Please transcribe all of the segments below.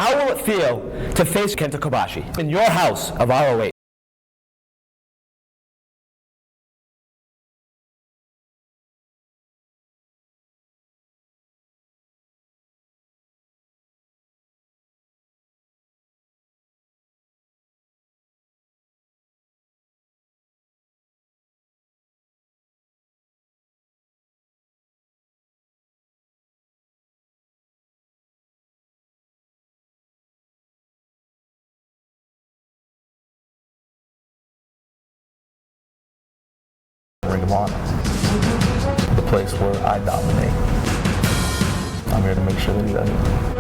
How will it feel to face Kenta Kobashi in your house of ROH? Ring of Honor, the place where I dominate. I'm here to make sure that he doesn't.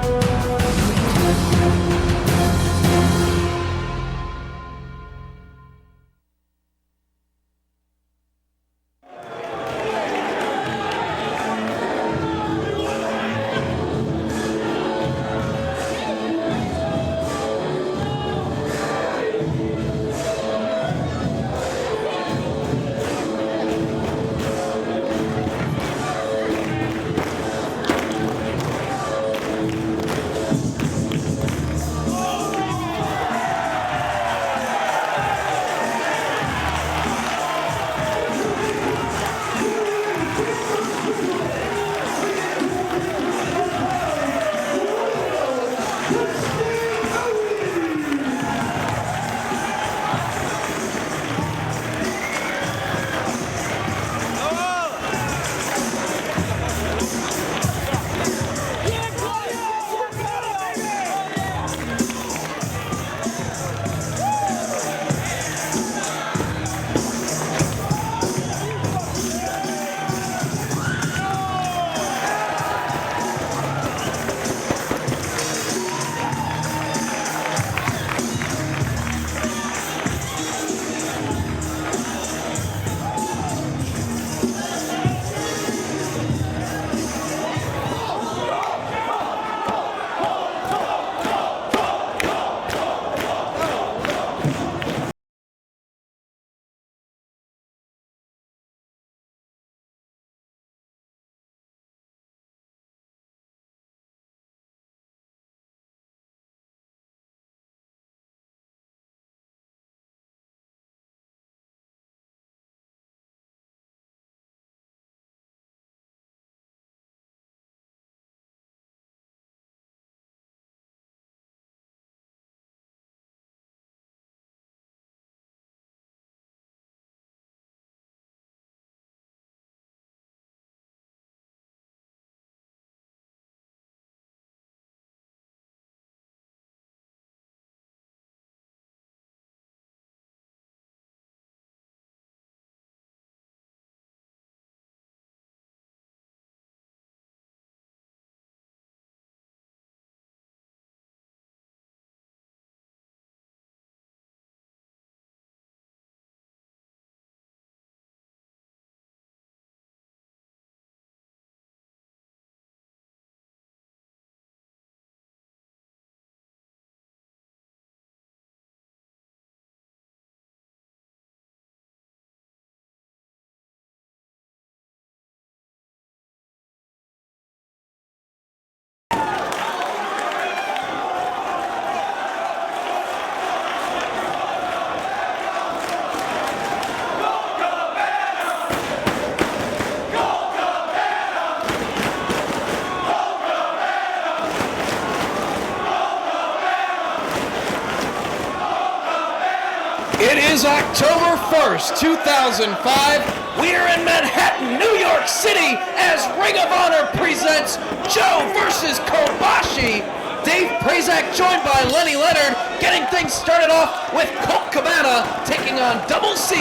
It is October 1st, 2005. We're in Manhattan, New York City, as Ring of Honor presents Joe versus Kobashi. Dave Prazak joined by Lenny Leonard, getting things started off with Colt Cabana taking on Double C,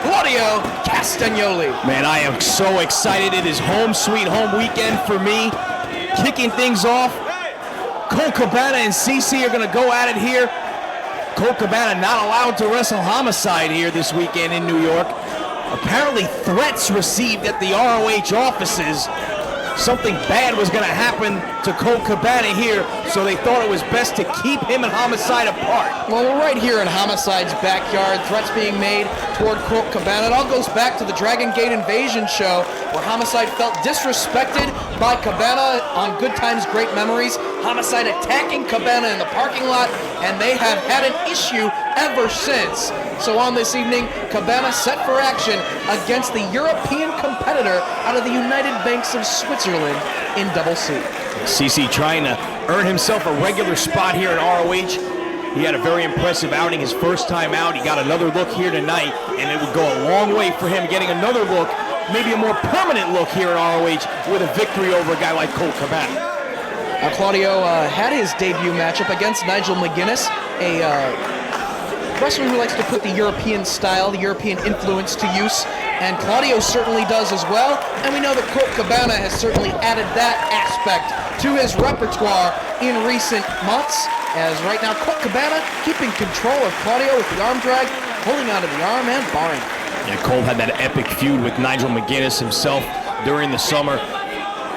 Claudio Castagnoli. Man, I am so excited. It is home sweet home weekend for me. Kicking things off, Colt Cabana and CC are going to go at it here. Colt Cabana not allowed to wrestle Homicide here this weekend in New York. Apparently threats received at the ROH offices. Something bad was going to happen to Colt Cabana here, so they thought it was best to keep him and Homicide apart. Well, we're right here in Homicide's backyard. Threats being made toward Colt Cabana. It all goes back to the Dragon Gate Invasion show, where Homicide felt disrespected by Cabana on Good Times, Great Memories. Homicide attacking Cabana in the parking lot, and they have had an issue ever since. So on this evening, Cabana set for action against the European competitor out of the United Banks of Switzerland in Double C. CC trying to earn himself a regular spot here at ROH. He had a very impressive outing his first time out. He got another look here tonight, and it would go a long way for him getting another look, maybe a more permanent look here at ROH with a victory over a guy like Colt Cabana. Claudio had his debut matchup against Nigel McGuinness, a wrestler who likes to put the European style, the European influence to use, and Claudio certainly does as well, and we know that Colt Cabana has certainly added that aspect to his repertoire in recent months, as right now Colt Cabana keeping control of Claudio with the arm drag, holding onto the arm and barring. Yeah, Colt had that epic feud with Nigel McGuinness himself during the summer.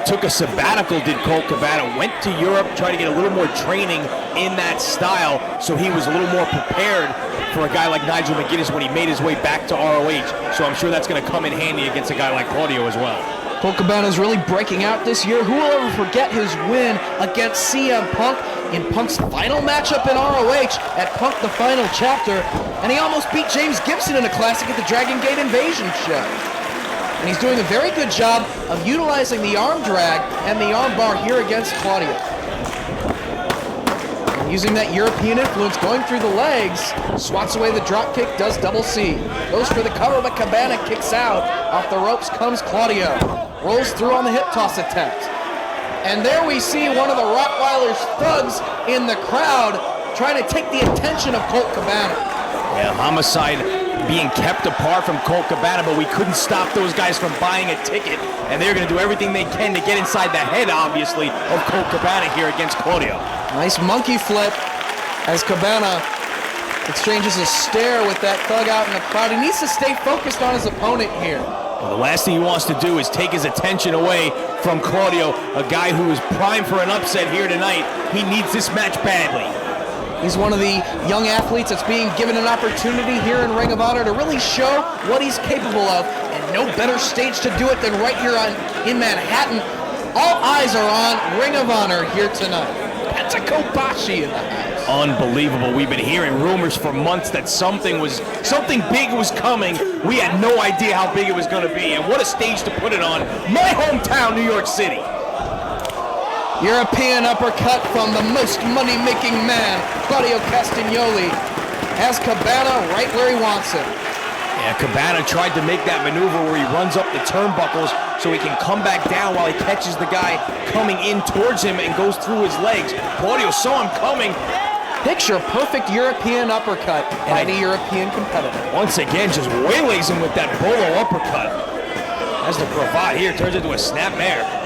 Took a sabbatical, did Colt Cabana, went to Europe, tried to get a little more training in that style, so he was a little more prepared for a guy like Nigel McGuinness when he made his way back to ROH. So I'm sure that's going to come in handy against a guy like Claudio as well. Colt Cabana is really breaking out this year. Who will ever forget his win against CM Punk in Punk's final matchup in ROH at Punk the Final Chapter, and he almost beat James Gibson in a classic at the Dragon Gate Invasion show. And he's doing a very good job of utilizing the arm drag and the arm bar here against Claudio. And using that European influence, going through the legs, swats away the drop kick, does double C. Goes for the cover, but Cabana kicks out. Off the ropes comes Claudio. Rolls through on the hip toss attempt. And there we see one of the Rottweiler's thugs in the crowd trying to take the attention of Colt Cabana. Yeah, Homicide being kept apart from Colt Cabana, but we couldn't stop those guys from buying a ticket, and they're going to do everything they can to get inside the head, obviously, of Colt Cabana here against Claudio. Nice monkey flip as Cabana exchanges a stare with that thug out in the crowd. He needs to stay focused on his opponent here. Well, the last thing he wants to do is take his attention away from Claudio, a guy who is primed for an upset here tonight. He needs this match badly. He's one of the young athletes that's being given an opportunity here in Ring of Honor to really show what he's capable of, and no better stage to do it than right here in Manhattan. All eyes are on Ring of Honor here tonight. That's a Kobashi in the house. Unbelievable. We've been hearing rumors for months that something big was coming. We had no idea how big it was going to be, and what a stage to put it on. My hometown, New York City. European uppercut from the most money-making man, Claudio Castagnoli, has Cabana right where he wants him. Yeah, Cabana tried to make that maneuver where he runs up the turnbuckles so he can come back down while he catches the guy coming in towards him and goes through his legs. Claudio saw him coming. Picture perfect European uppercut by the European competitor. Once again, just waylays him with that bolo uppercut. As the cravat here turns into a snapmare.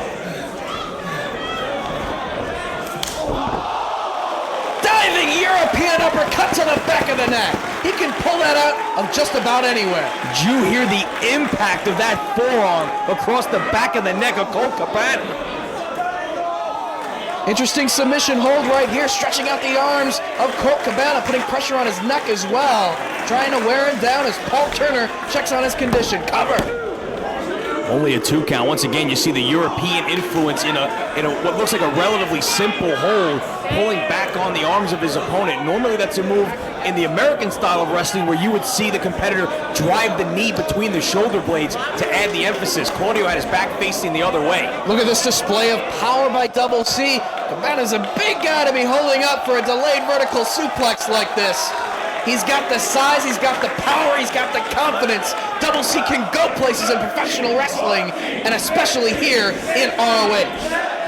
Diving European uppercut to the back of the neck. He can pull that out of just about anywhere. Did you hear the impact of that forearm across the back of the neck of Colt Cabana? Interesting submission hold right here, stretching out the arms of Colt Cabana, putting pressure on his neck as well. Trying to wear him down as Paul Turner checks on his condition. Cover. Only a 2 count. Once again, you see the European influence in what looks like a relatively simple hold, pulling back on the arms of his opponent. Normally that's a move in the American style of wrestling where you would see the competitor drive the knee between the shoulder blades to add the emphasis. Claudio had his back facing the other way. Look at this display of power by Double C. Cabana's a big guy to be holding up for a delayed vertical suplex like this. He's got the size, he's got the power, he's got the confidence. Double C can go places in professional wrestling, and especially here in ROH.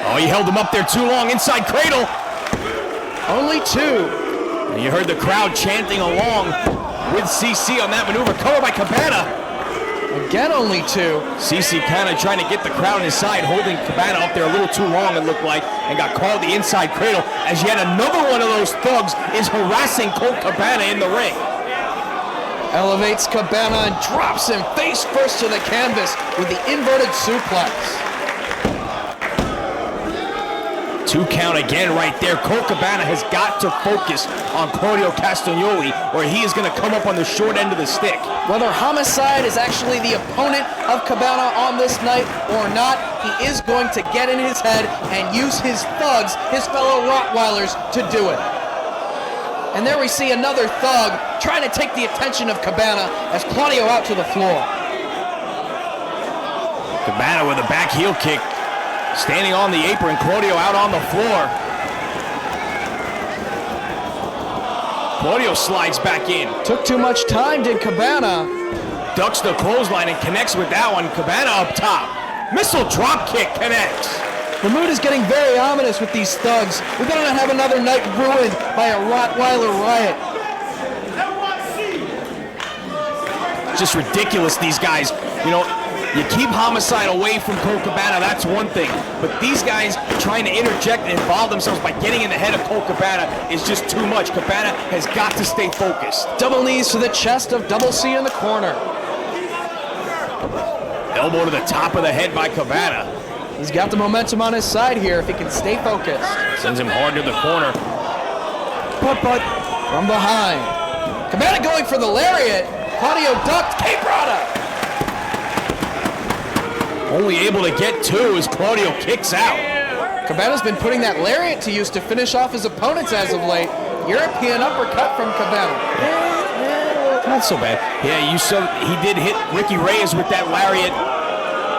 Oh, he held him up there too long, inside cradle. Only 2. And you heard the crowd chanting along with CC on that maneuver. Cover by Cabana. Again, only 2. CC kind of trying to get the crowd on his side, holding Cabana up there a little too long, it looked like, and got called the inside cradle as yet another one of those thugs is harassing Colt Cabana in the ring. Elevates Cabana and drops him face first to the canvas with the inverted suplex. 2 count again right there. Colt Cabana has got to focus on Claudio Castagnoli, or he is going to come up on the short end of the stick. Whether Homicide is actually the opponent of Cabana on this night or not, he is going to get in his head and use his thugs, his fellow Rottweilers, to do it. And there we see another thug trying to take the attention of Cabana as Claudio out to the floor. Cabana with a back heel kick, standing on the apron, Claudio out on the floor. Claudio slides back in. Took too much time, did Cabana. Ducks the clothesline and connects with that one. Cabana up top. Missile drop kick connects. The mood is getting very ominous with these thugs. We better not have another night ruined by a Rottweiler riot. Just ridiculous, these guys. You know, you keep Homicide away from Colt Cabana, that's one thing. But these guys trying to interject and involve themselves by getting in the head of Colt Cabana is just too much. Cabana has got to stay focused. Double knees to the chest of Double C in the corner. Elbow to the top of the head by Cabana. He's got the momentum on his side here if he can stay focused. Sends him hard to the corner. But from behind. Cabana going for the lariat. Claudio ducked. K-Prada. Only able to get 2 as Claudio kicks out. Cabana's been putting that lariat to use to finish off his opponents as of late. European uppercut from Cabana. Not so bad. Yeah, you saw he did hit Ricky Reyes with that lariat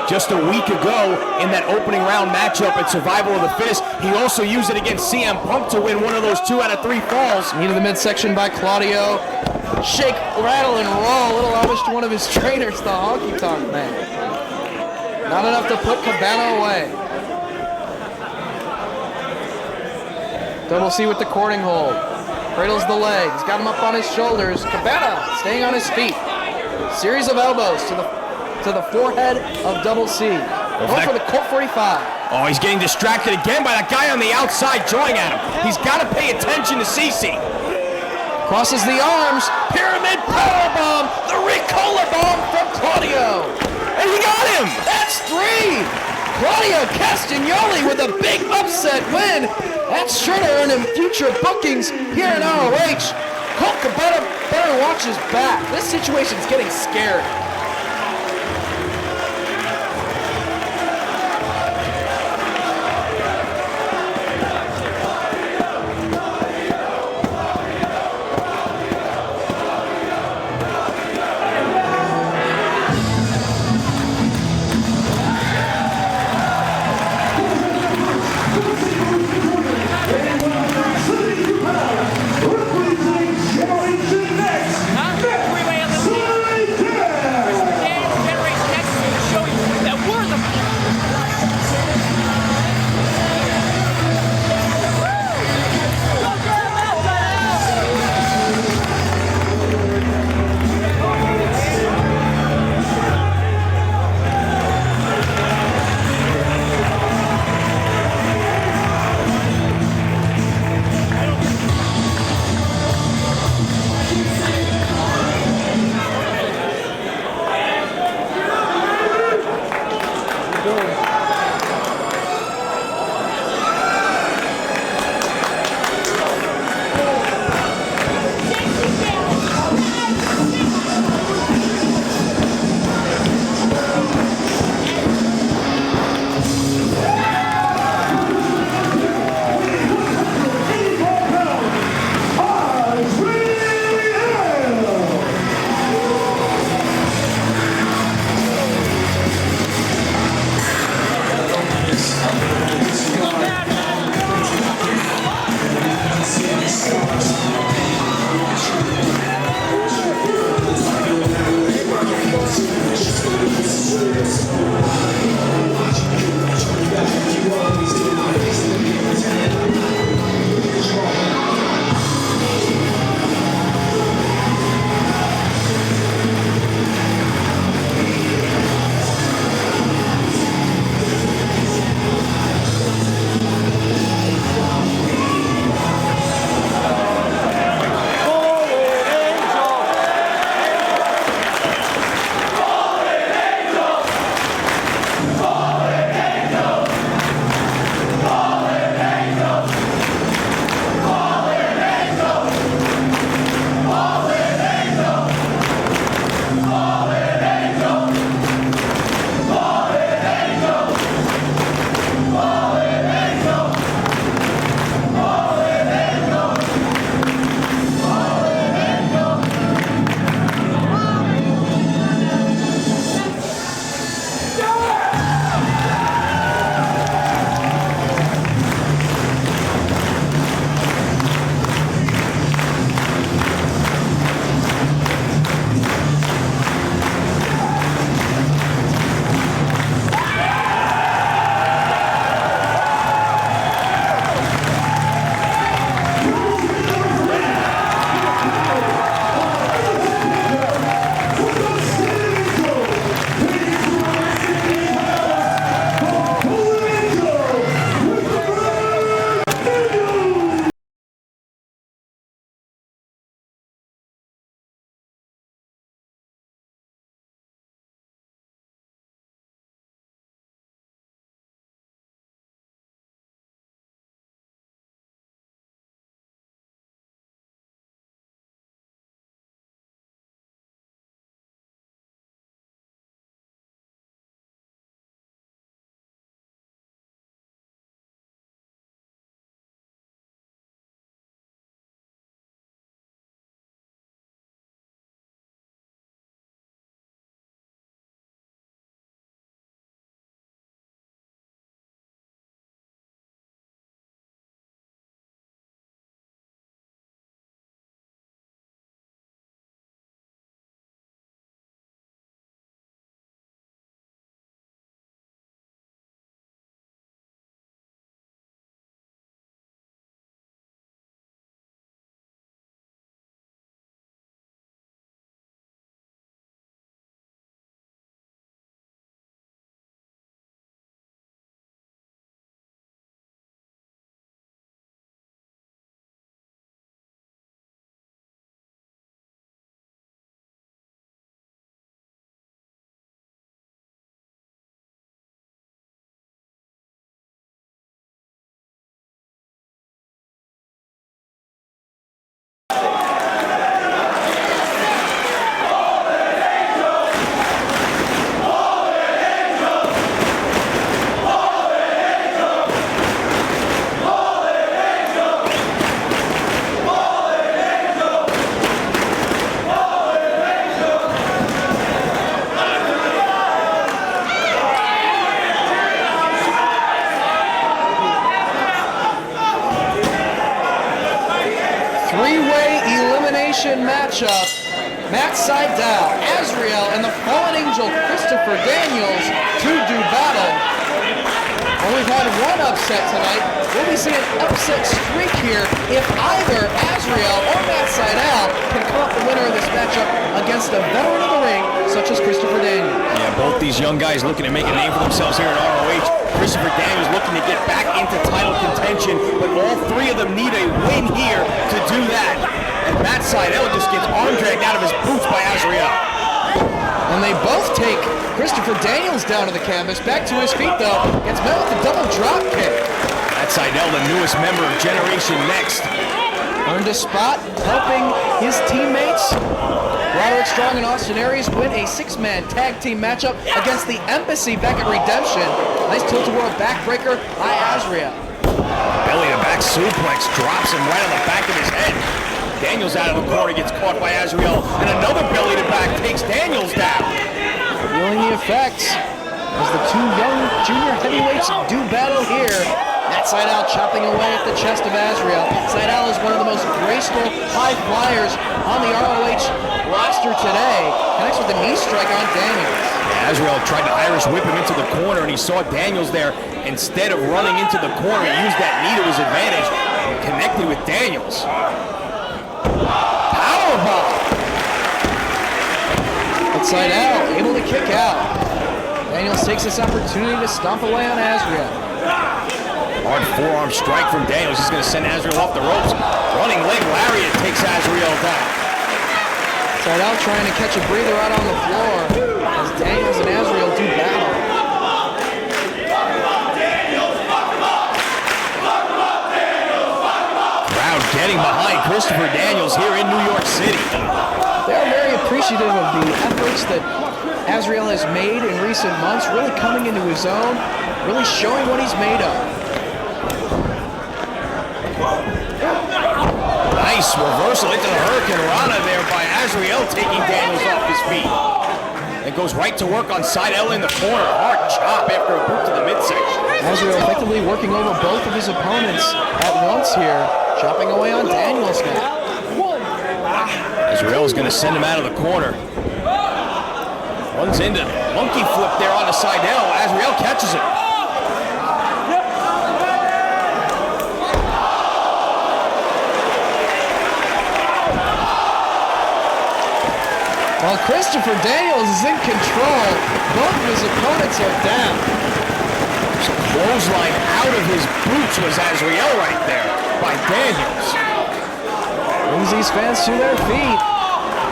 just a week ago in that opening round matchup at Survival of the Fittest. He also used it against CM Punk to win one of those 2 out of 3 falls. Knee to the midsection by Claudio. Shake, rattle, and roll. A little homage to one of his trainers, the Honky Tonk Man. Not enough to put Cabana away. Double C with the cording hold. Cradles the legs. Got him up on his shoulders. Cabana staying on his feet. Series of elbows to the forehead of Double C. Going for the Colt 45. Oh, he's getting distracted again by that guy on the outside drawing at him. He's got to pay attention to CC. Crosses the arms. Pyramid powerbomb. The Ricola bomb from Claudio. And he got him! That's 3! Claudio Castagnoli with a big upset win. That's sure to earn him future bookings here in ROH. Colt Cabana better watch his back. This situation's getting scary. three-way elimination matchup. Matt Sydal, Azrael, and the Fallen Angel Christopher Daniels to do battle. Well, we've had one upset tonight. We'll be seeing an upset streak here if either Azrael or Matt Sydal can come up the winner of this matchup against a veteran of the ring, such as Christopher Daniels. Yeah, both these young guys looking to make a name for themselves here at ROH. Christopher Daniels looking to get back into title contention, but all three of them need a win here to do that. And Matt Sydal just gets arm dragged out of his boots by Azrael. And they both take Christopher Daniels down to the canvas. Back to his feet, though. Gets met with a double drop kick. Matt Sydal, the newest member of Generation Next. Earned a spot, helping his teammates. Roderick Strong and Austin Aries win a six-man tag team matchup against the Embassy back at Redemption. Nice tilt-a-whirl backbreaker by Azrael. Belly-to-back suplex drops him right on the back of his head. Daniels out of the corner, gets caught by Azrael, and another belly-to-back takes Daniels down. Feeling the effects as the two young junior heavyweights do battle here. Matt Sydal chopping away at the chest of Azrael. Sydal is one of the most graceful high flyers on the ROH roster today. Connects with the knee strike on Daniels. Azrael tried to Irish whip him into the corner, and he saw Daniels there. Instead of running into the corner, he used that knee to his advantage and connected with Daniels. Powerbomb! But Sydal able to kick out. Daniels takes this opportunity to stomp away on Azrael. Hard forearm strike from Daniels. He's going to send Azrael off the ropes. Running leg lariat takes Azrael down. Sydal trying to catch a breather out on the floor as Daniels and Azrael do battle. Crowd getting behind Christopher Daniels here in New York City. They are very appreciative of the efforts that Azrael has made in recent months, really coming into his own, really showing what he's made of. Nice reversal into the Hurricane Rana there by Azrael, taking Daniels off his feet. It goes right to work on Sydal in the corner. Hard chop after a boot to the midsection. Azrael effectively working over both of his opponents at once here, chopping away on Daniels now. Azrael is going to send him out of the corner. Runs into monkey flip there on the Sydal. Azrael catches it. While Christopher Daniels is in control, both of his opponents are down. Clothesline out of his boots was Azrael right there by Daniels. Brings these fans to their feet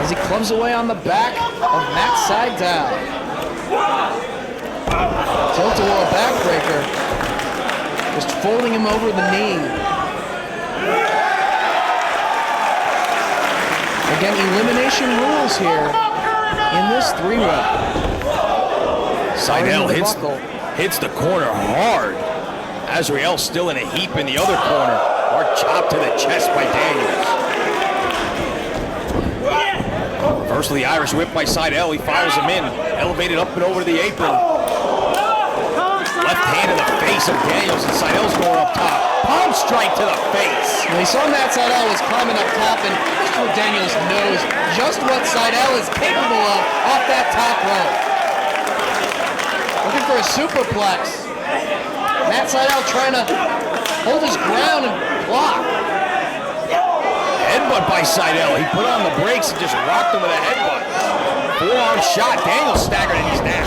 as he clubs away on the back of Matt Sydal. Tilt-a-whirl backbreaker. Just folding him over the knee. Again, elimination rules here in this three-way. Sydal hits the corner hard. Azrael still in a heap in the other corner. Hard chop to the chest by Daniels. First of the Irish whip by Sydal. He follows him in. Elevated up and over the apron. Left hand to the face of Daniels, and Sydal's going up top. Palm strike to the face. Well, he saw Matt Sydal was climbing up top, and Christopher Daniels knows just what Sydal is capable of off that top rope. Looking for a superplex. Matt Sydal trying to hold his ground and block. Headbutt by Sydal. He put on the brakes and just rocked him with a headbutt. Forearm shot. Daniels staggered and he's down.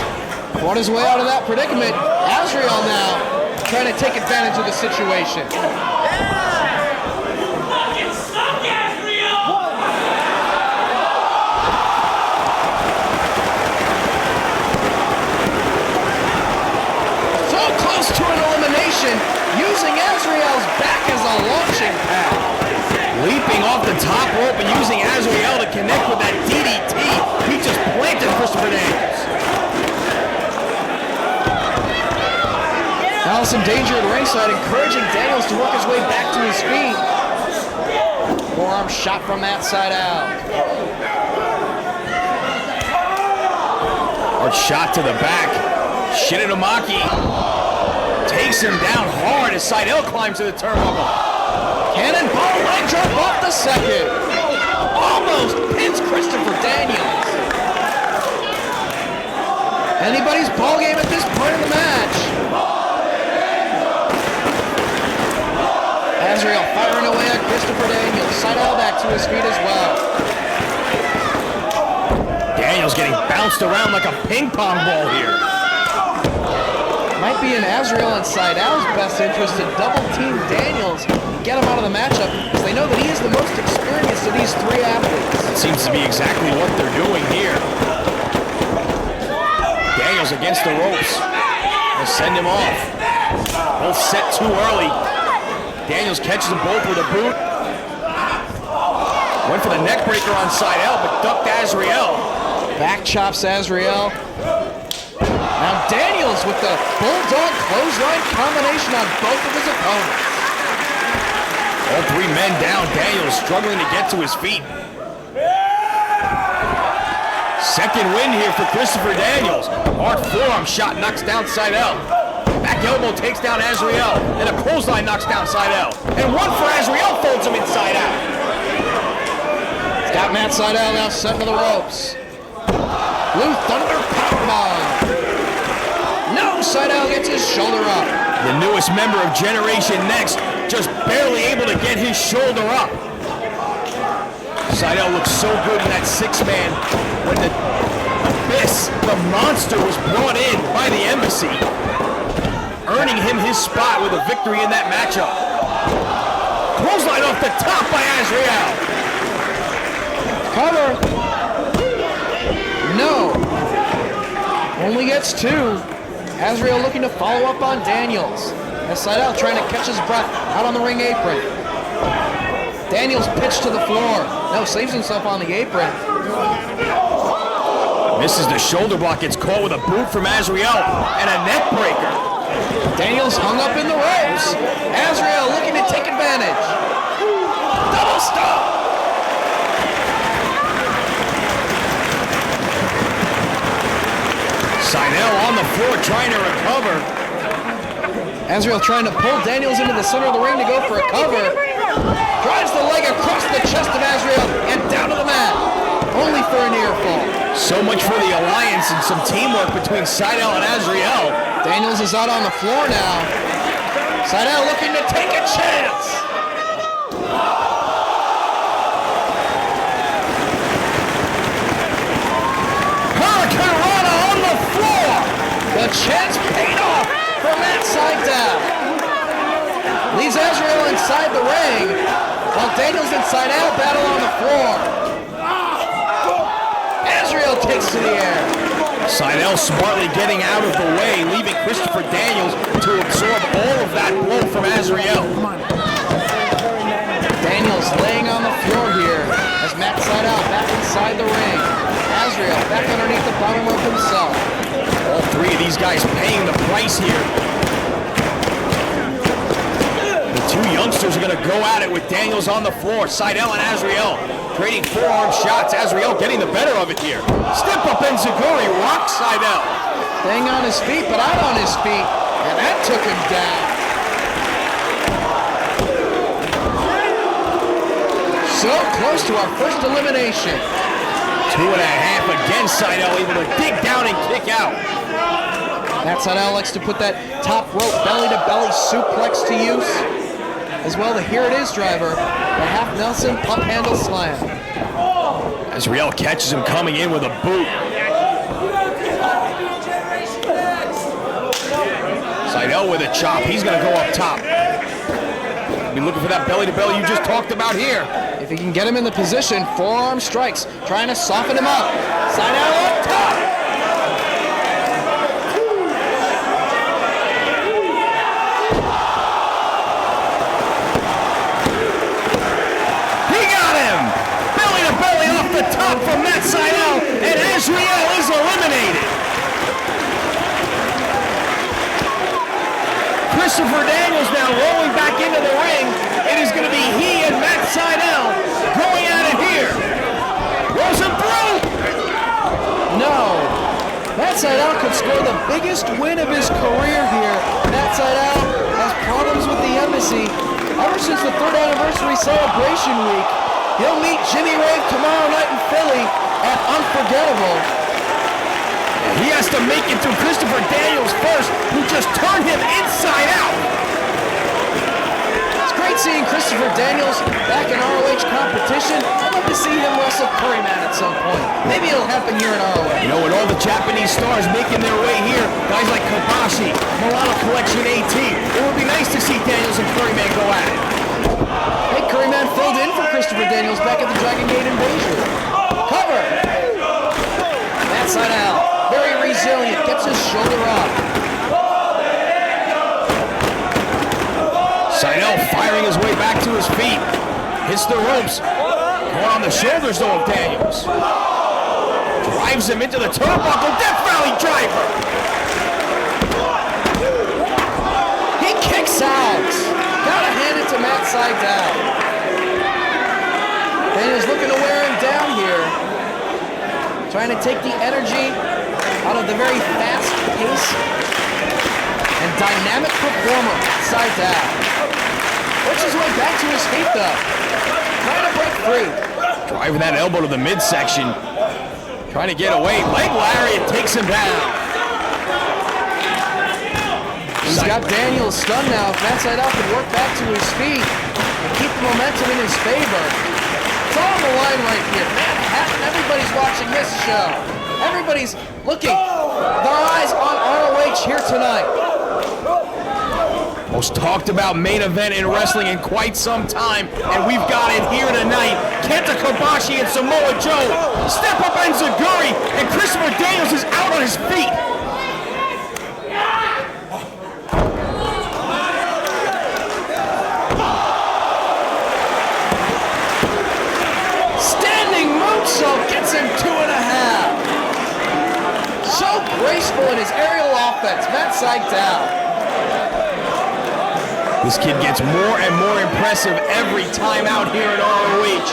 Fought his way out of that predicament. Azrael now trying to take advantage of the situation. So close to an elimination, using Azrael's back as a launching pad. Leaping off the top rope and using Azrael to connect with that DDT. He just planted Christopher Daniels. Now some danger at ringside, encouraging Daniels to work his way back to his feet. Forearm shot from that side out. Hard shot to the back. Shinnomaki takes him down hard as Sydal climbs to the turnbuckle. Cannonball leg drop off the second. Almost pins Christopher Daniels. Anybody's ball game at this point in the match. Azrael firing away at Christopher Daniels. Seidel back to his feet as well. Daniels getting bounced around like a ping pong ball here. Might be in Azrael and Seidel's best interest to double team Daniels and get him out of the matchup because they know that he is the most experienced of these three athletes. It seems to be exactly what they're doing here. Daniels against the ropes. They'll send him off. Both set too early. Daniels catches them both with a boot. Went for the neck breaker on Seidel, but ducked Azrael. Back chops Azrael. Now Daniels with the bulldog clothesline combination on both of his opponents. All three men down. Daniels struggling to get to his feet. Second win here for Christopher Daniels. Hard forearm shot knocks down Seidel. Back elbow takes down Azrael. And a clothesline knocks down Seidel. And one for Azrael folds him inside out. It's got Matt Seidel now set to the ropes. Blue Thunder powerbomb. No, Seidel gets his shoulder up. The newest member of Generation Next just barely able to get his shoulder up. Seidel looks so good in that six-man when the Abyss, the monster, was brought in by the Embassy, earning him his spot with a victory in that matchup. Clothesline off the top by Azrael. Cover. No. Only gets two. Azrael looking to follow up on Daniels. As Seidel trying to catch his breath out on the ring apron. Daniels pitched to the floor. No, saves himself on the apron. Misses the shoulder block, gets caught with a boot from Azrael and a neck breaker. Daniels hung up in the ropes. Azrael looking to take advantage. Double stop. Seidel on the floor trying to recover. Azrael trying to pull Daniels into the center of the ring to go for a cover. Drives the leg across the chest of Azrael and down to the mat. Only for a near fall. So much for the alliance and some teamwork between Seidel and Azrael. Daniels is out on the floor now. Seidel looking to take a chance. Hurricane Rana on the floor. The chance paid off for Matt Seidel. Leaves Azrael inside the ring while Daniels and Seidel battle on the floor. Azrael takes to the air. Seidel smartly getting out of the way, leaving Christopher Daniels to absorb all of that blow from Azrael. Daniels laying on the floor here as Matt Seidel back inside the ring. Azrael back underneath the bottom rope himself. All three of these guys paying the price here. The two youngsters are going to go at it with Daniels on the floor. Seidel and Azrael trading forearm shots. Azrael getting the better of it here. Step up Enziguri rocks Seidel. Staying on his feet, but out on his feet. And that took him down. So close to our first elimination. 2.5 again. Seidel able to dig down and kick out. Matt Seidel likes to put that top rope belly-to-belly suplex to use. As well, the Here It Is driver, the half Nelson pump handle slam. Azrael catches him coming in with a boot. Seidel with a chop. He's going to go up top. Be looking for that belly-to-belly you just talked about here. If he can get him in the position, forearm strikes, trying to soften him up. Seidel up top. The top from Matt Seidel, and Azrael is eliminated. Christopher Daniels now rolling back into the ring. It is going to be he and Matt Seidel going at it here. Rolls him through. No. Matt Seidel could score the biggest win of his career here. Matt Seidel has problems with the Embassy. Ever since the 3rd anniversary celebration week, he'll meet Jimmy Rave tomorrow night in Philly at Unforgettable. He has to make it through Christopher Daniels first, who just turned him inside out. It's great seeing Christopher Daniels back in ROH competition. I'd love to see him wrestle Curryman at some point. Maybe it'll happen here in ROH. You know, with all the Japanese stars making their way here, guys like Kobashi, Milano Collection AT, it would be nice to see Daniels and Curryman go at it. Hey, Curryman filled in for Christopher Daniels back at the Dragon Gate Invasion. Cover! That side out. Very resilient, gets his shoulder up. Seidel firing his way back to his feet. Hits the ropes. Going on the shoulders though of Daniels. Drives him into the turnbuckle. Death Valley driver. He kicks out. Gotta hand it to Matt Seidel. Daniels looking to wear him down here. Trying to take the energy out of the very fast pace and dynamic performer, Seidel. Works his way back to his feet though. Trying to break free. Driving that elbow to the midsection. Trying to get away. Leg lariat takes him down. He's got Daniels stunned now. If Matt Seidel could work back to his feet and keep the momentum in his favor. It's all on the line right here. Manhattan, everybody's watching this show. Everybody's looking, their eyes on ROH here tonight. Most talked about main event in wrestling in quite some time, and we've got it here tonight. Kenta Kobashi and Samoa Joe step up Enziguri, and Christopher Daniels is out on his feet. Standing moonsault gets him 2.5. So graceful in his aerial offense, Matt Seidel. This kid gets more and more impressive every time out here at ROH.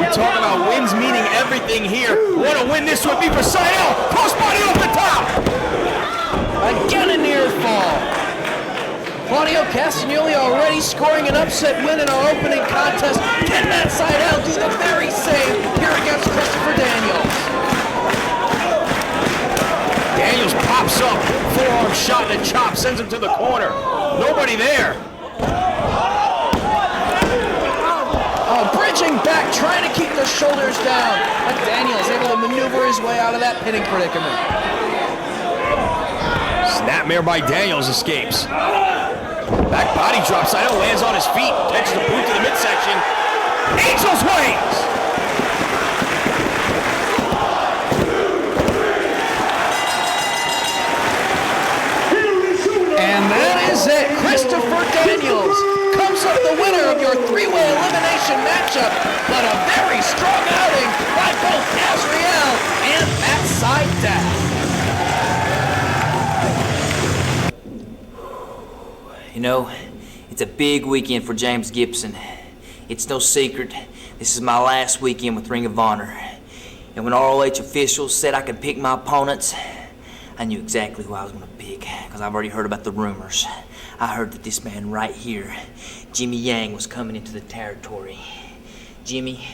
We talk about wins meaning everything here. What a win this would be for Seidel. Crossbody off the top. Again a near fall. Claudio Castagnoli already scoring an upset win in our opening contest. Can Matt Seidel do the very same here against Christopher Daniels? Daniels pops up, forearm shot and a chop, sends him to the corner. Nobody there. Oh, bridging back, trying to keep the shoulders down. But Daniels able to maneuver his way out of that pinning predicament. Snapmare by Daniels escapes. Back body drop, Seidel lands on his feet, catches the boot to the midsection. Angel's Wings! And that is it. Christopher Daniels comes up the winner of your three-way elimination matchup, but a very strong outing by both Azrael and Matt Seidel. You know, it's a big weekend for James Gibson. It's no secret, this is my last weekend with Ring of Honor. And when ROH officials said I could pick my opponents, I knew exactly who I was going to pick, because I've already heard about the rumors. I heard that this man right here, Jimmy Yang, was coming into the territory. Jimmy,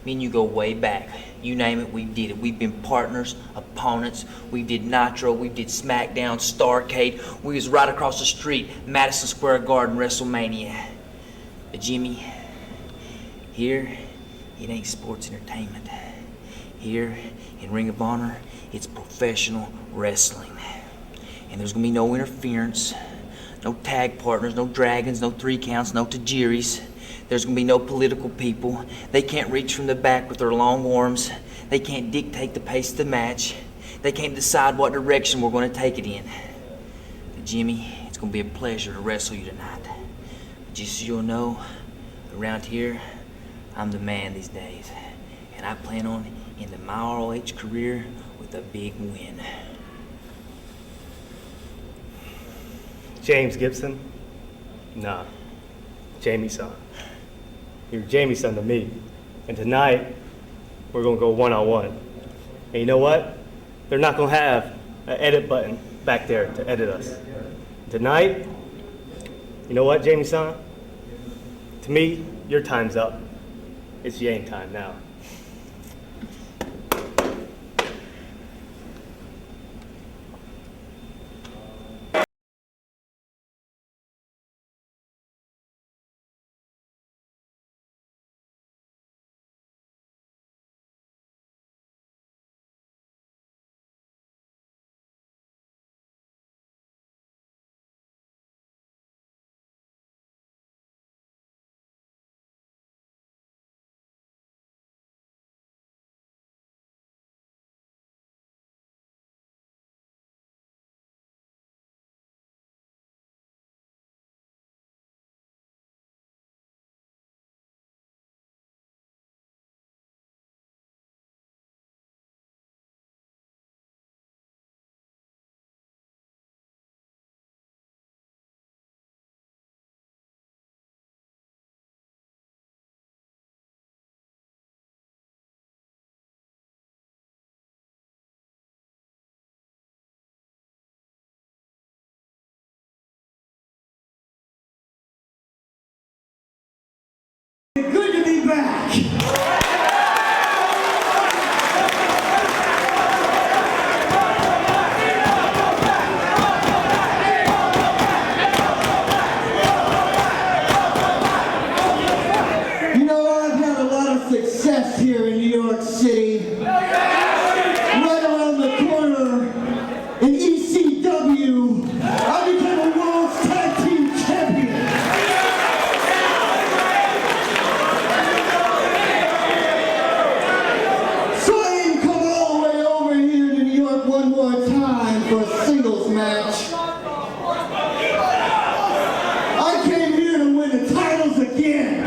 me and you go way back. You name it, we did it. We've been partners, opponents. We did Nitro, we did SmackDown, Starrcade. We was right across the street, Madison Square Garden, WrestleMania. But Jimmy, here, it ain't sports entertainment. Here, in Ring of Honor, it's professional wrestling. And there's gonna be no interference, no tag partners, no dragons, no 3 counts, no tajiris. There's gonna be no political people. They can't reach from the back with their long arms. They can't dictate the pace of the match. They can't decide what direction we're gonna take it in. But Jimmy, it's gonna be a pleasure to wrestle you tonight. But just so you'll know, around here, I'm the man these days. And I plan on ending my ROH career with a big win. James Gibson? Nah. Jamie-san. You're Jamie-san to me. And tonight, we're gonna go one-on-one. And you know what? They're not gonna have an edit button back there to edit us. Tonight, you know what, Jamie-san? To me, your time's up. It's Yang time now. Good to be back. You know, I've had a lot of success here in New York City. Right around the corner in ECW, I became a World's Tag Team Champion. So I didn't come all the way over here to New York one more time for a singles match. I came here to win the titles again.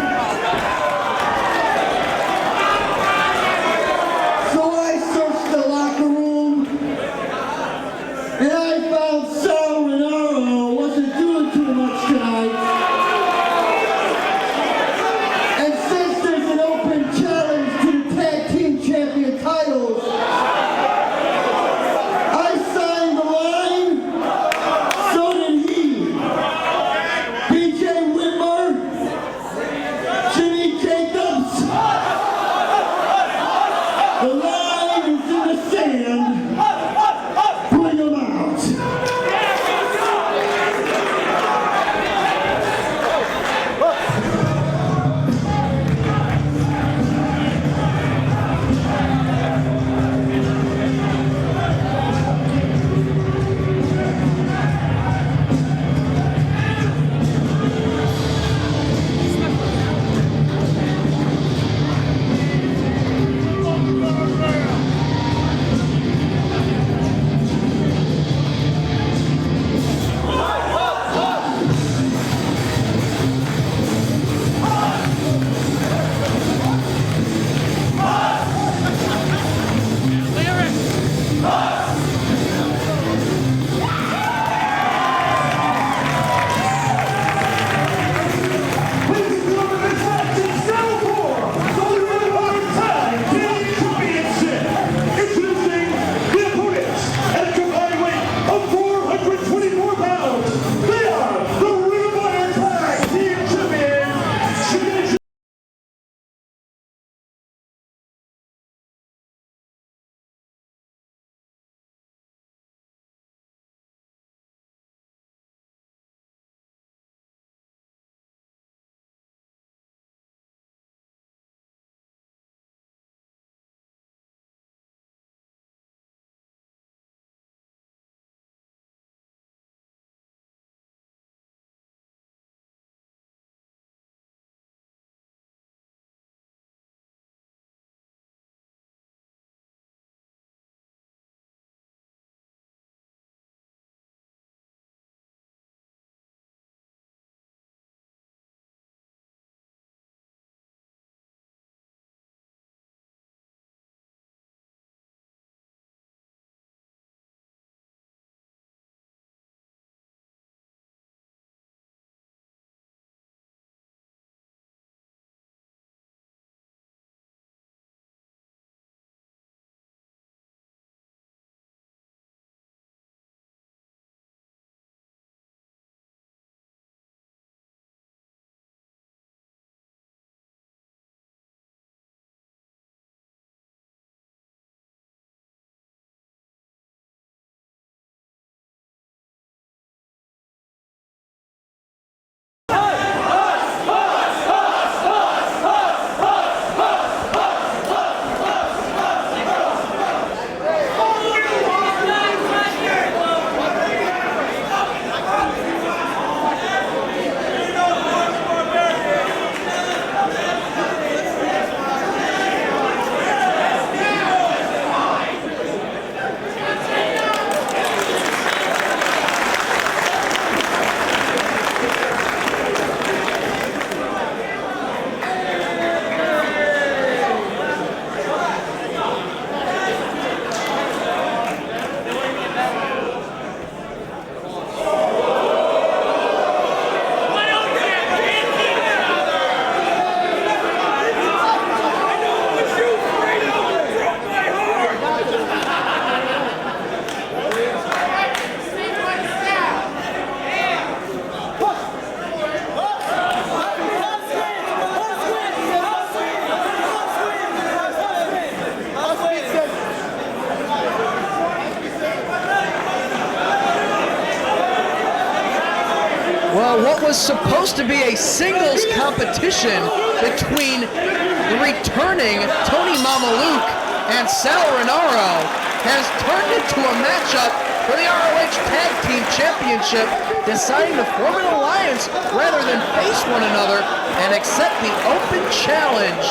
what was supposed to be a singles competition between the returning Tony Mamaluke and Sal Rinauro has turned into a matchup for the ROH Tag Team Championship, deciding to form an alliance rather than face one another and accept the open challenge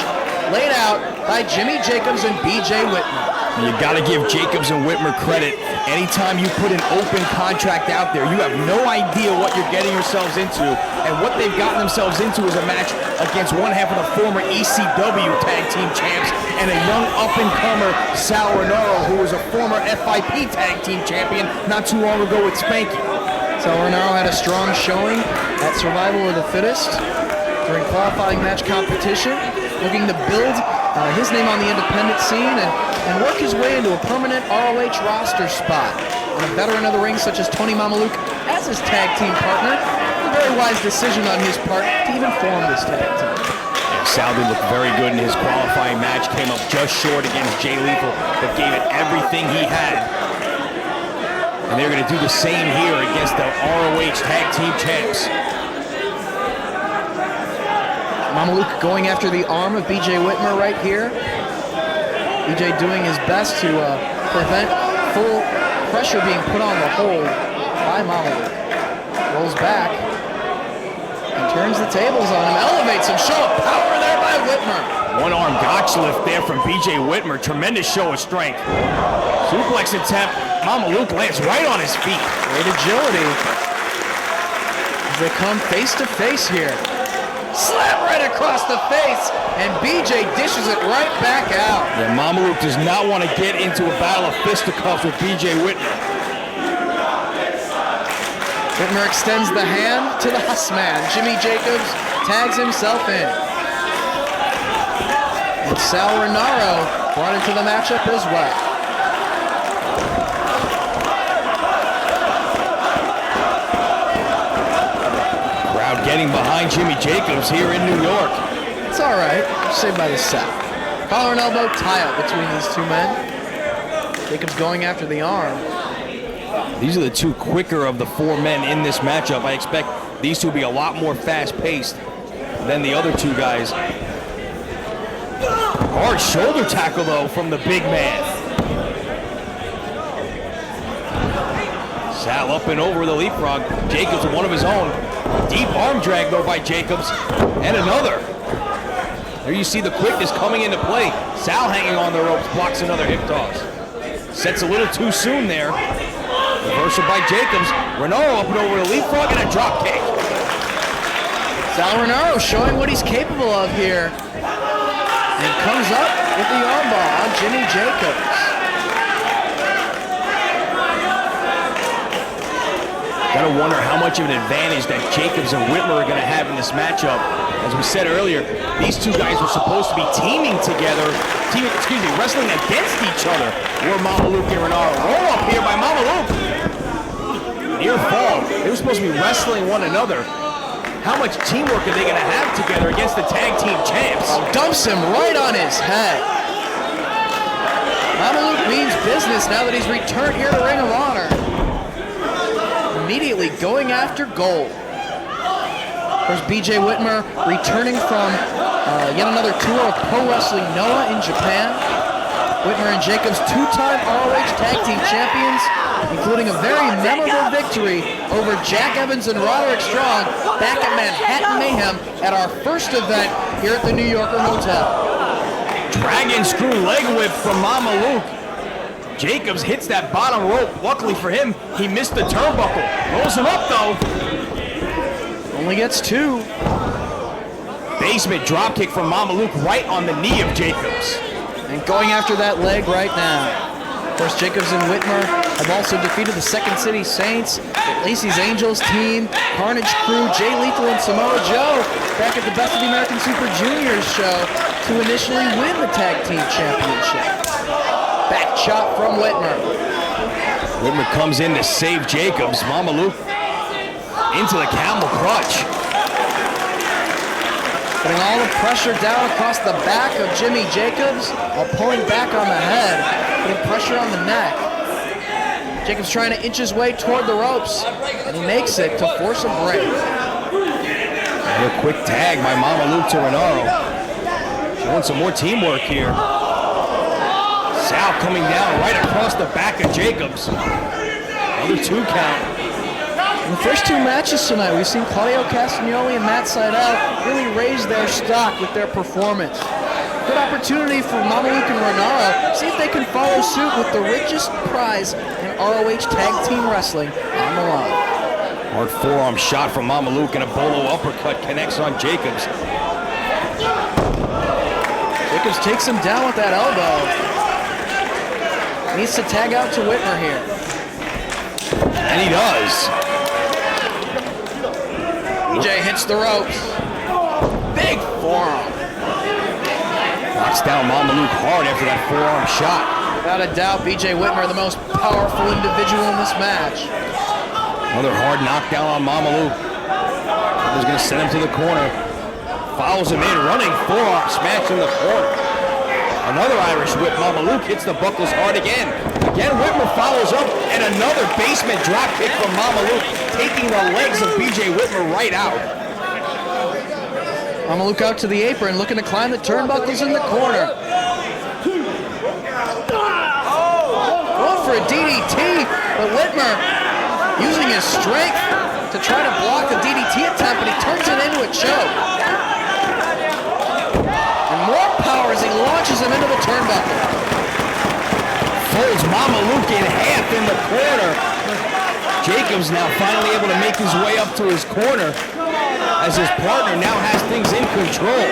laid out by Jimmy Jacobs and BJ Whitmer. You got to give Jacobs and Whitmer credit. Anytime you put an open contract out there, you have no idea what you're getting yourselves into. And what they've gotten themselves into is a match against one half of the former ECW Tag Team Champs and a young up-and-comer Sal Rinauro, who was a former FIP Tag Team Champion not too long ago with Spanky. Sal Rinauro had a strong showing at Survival of the Fittest during qualifying match competition, looking to build his name on the independent scene and work his way into a permanent ROH roster spot. And a veteran of the ring such as Tony Mamaluke as his tag team partner, a very wise decision on his part to even form this tag team. Sal did look very good in his qualifying match, came up just short against Jay Lethal, but gave it everything he had. And they're going to do the same here against the ROH Tag Team Champs. Mamaluke going after the arm of BJ Whitmer right here. BJ doing his best to prevent full pressure being put on the hold by Mamaluke. Rolls back and turns the tables on him, elevates him, show of power there by Whitmer. One arm gotch lift there from BJ Whitmer, tremendous show of strength. Suplex attempt, Mamaluke lands right on his feet. Great agility as they come face to face here. Slap right across the face, and BJ dishes it right back out. Yeah, Mamaluke does not want to get into a battle of fisticuffs with BJ Whitmer. Whitmer extends the hand to the Hussman. Jimmy Jacobs tags himself in. And Sal Rinauro brought into the matchup as well. Getting behind Jimmy Jacobs here in New York. It's all right. Saved by the South. Collar and elbow tie-up between these two men. Jacobs going after the arm. These are the two quicker of the four men in this matchup. I expect these two to be a lot more fast-paced than the other two guys. Hard shoulder tackle, though, from the big man. Sal up and over the leapfrog. Jacobs with one of his own. Deep arm drag, though, by Jacobs. And another. There you see the quickness coming into play. Sal hanging on the ropes, blocks another hip toss. Sets a little too soon there. Reversal by Jacobs. Rinauro up and over the leapfrog and a drop kick. Sal Rinauro showing what he's capable of here. And comes up with the armbar on Jimmy Jacobs. Gotta wonder how much of an advantage that Jacobs and Whitmer are gonna have in this matchup. As we said earlier, these two guys were supposed to be teaming together, wrestling against each other. Were Mamaluke and Rinauro. Roll up here by Mamaluke. Near fall. They were supposed to be wrestling one another. How much teamwork are they gonna have together against the tag team champs? Dumps him right on his head. Mamaluke means business now that he's returned here to Ring of Honor. Immediately going after gold. Of course, BJ Whitmer returning from yet another tour of Pro Wrestling Noah in Japan. Whitmer and Jacobs, two-time ROH Tag Team Champions, including a very memorable victory over Jack Evans and Roderick Strong back at Manhattan Mayhem at our first event here at the New Yorker Hotel. Dragon screw leg whip from Mamaluke. Jacobs hits that bottom rope. Luckily for him, he missed the turnbuckle. Rolls him up, though. Only gets two. Basement dropkick from Mamaluke right on the knee of Jacobs. And going after that leg right now. Of course, Jacobs and Whitmer have also defeated the Second City Saints, Lacey's Angels team, Carnage Crew, Jay Lethal, and Samoa Joe back at the Best of the American Super Juniors show to initially win the Tag Team Championship. Back chop from Whitmer. Whitmer comes in to save Jacobs. Mamaluke into the camel clutch. Putting all the pressure down across the back of Jimmy Jacobs while pulling back on the head, putting pressure on the neck. Jacobs trying to inch his way toward the ropes, and he makes it to force a break. Another quick tag by Mamaluke to Renaro. Showing some more teamwork here. Sal coming down right across the back of Jacobs. Another 2 count. In the first 2 matches tonight, we've seen Claudio Castagnoli and Matt Sydal really raise their stock with their performance. Good opportunity for Mamaluke and Renaro. See if they can follow suit with the richest prize in ROH Tag Team Wrestling on the line. Hard forearm shot from Mamaluke and a bolo uppercut connects on Jacobs. Jacobs takes him down with that elbow. Needs to tag out to Whitmer here. And he does. BJ hits the ropes. Big forearm. Knocks down Mamaluke hard after that forearm shot. Without a doubt, BJ Whitmer, the most powerful individual in this match. Another hard knockdown on Mamaluke. Whitmer's going to send him to the corner. Follows him in, running forearm smash in the corner. Another Irish whip. Mamaluke hits the buckles hard again. Again, Whitmer follows up, and another basement drop kick from Mamaluke, taking the legs of BJ Whitmer right out. Mamaluke out to the apron, looking to climb the turnbuckles in the corner. Going for a DDT, but Whitmer using his strength to try to block the DDT attempt, but he turns it into a choke. And more power as he launches him into the turnbuckle. Folds Mamaluke in half in the corner. Jacobs now finally able to make his way up to his corner as his partner now has things in control.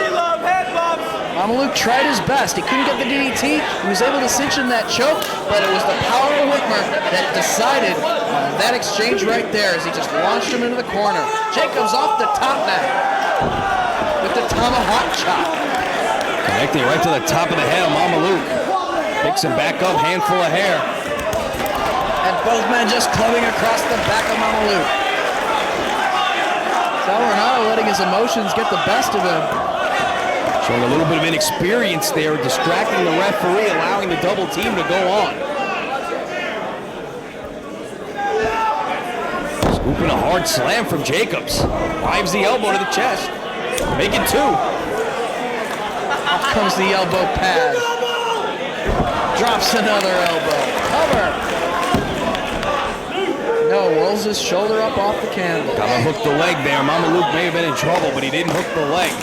Mamaluke tried his best. He couldn't get the DDT. He was able to cinch in that choke, but it was the power of Whitmer that decided on that exchange right there as he just launched him into the corner. Jacobs off the top now with the tomahawk chop. Connecting right to the top of the head of Mamaluke. Picks him back up, handful of hair. And both men just clubbing across the back of Mamaluke. Sal Renaro letting his emotions get the best of him. Showing a little bit of inexperience there, distracting the referee, allowing the double team to go on. Scooping a hard slam from Jacobs. Drives the elbow to the chest. Making 2. Off comes the elbow pad. Drops another elbow. Cover. No, rolls his shoulder up off the canvas. Gotta hook the leg there. Mamaluke may have been in trouble, but he didn't hook the leg.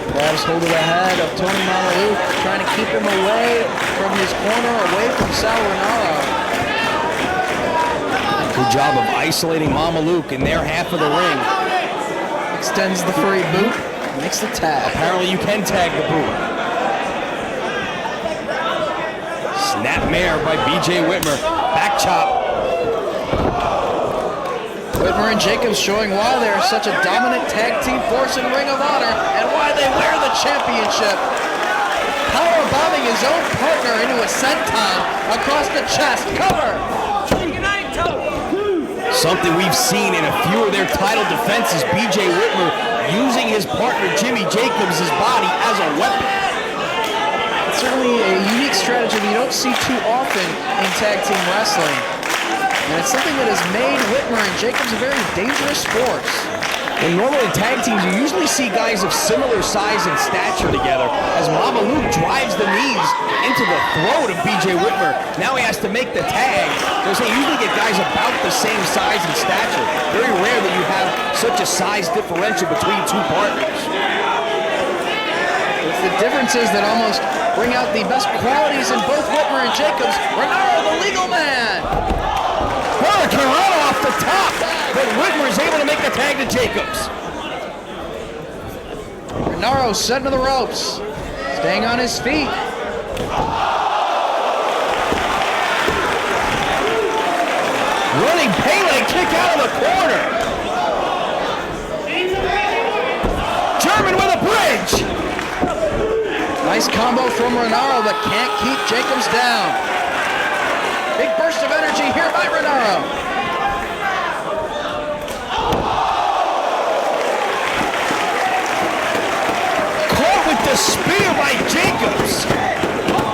Grabs hold of the head of Tony Mamaluke, trying to keep him away from his corner, away from Sal Renaro. Good job of isolating Mamaluke in their half of the ring. Extends the furry boot, makes the tag. Apparently you can tag the boot. Snapmare by BJ Whitmer. Back chop. Whitmer and Jacobs showing why they are such a dominant tag team force in Ring of Honor and why they wear the championship. Power bombing his own partner into a senton across the chest. Cover. Something we've seen in a few of their title defenses. BJ Whitmer using his partner Jimmy Jacobs' body as a weapon. It's certainly a unique strategy that you don't see too often in tag team wrestling. And it's something that has made Whitmer and Jacobs a very dangerous force. And normally in tag teams, you usually see guys of similar size and stature together as Mamaluke drives the knees into the throat of BJ Whitmer. Now he has to make the tag. So you usually get guys about the same size and stature. Very rare that you have such a size differential between 2 partners. It's the differences that almost bring out the best qualities in both Whitmer and Jacobs. Renaro, the legal man. Hurricane run off the top, but Whitmer is able to make the tag to Jacobs. Renaro set to the ropes, staying on his feet. Running Pele kick out of the corner. German with a bridge. Nice combo from Renaro, but can't keep Jacobs down. Big burst of energy here by Renaro. Caught with the spear by Jacobs.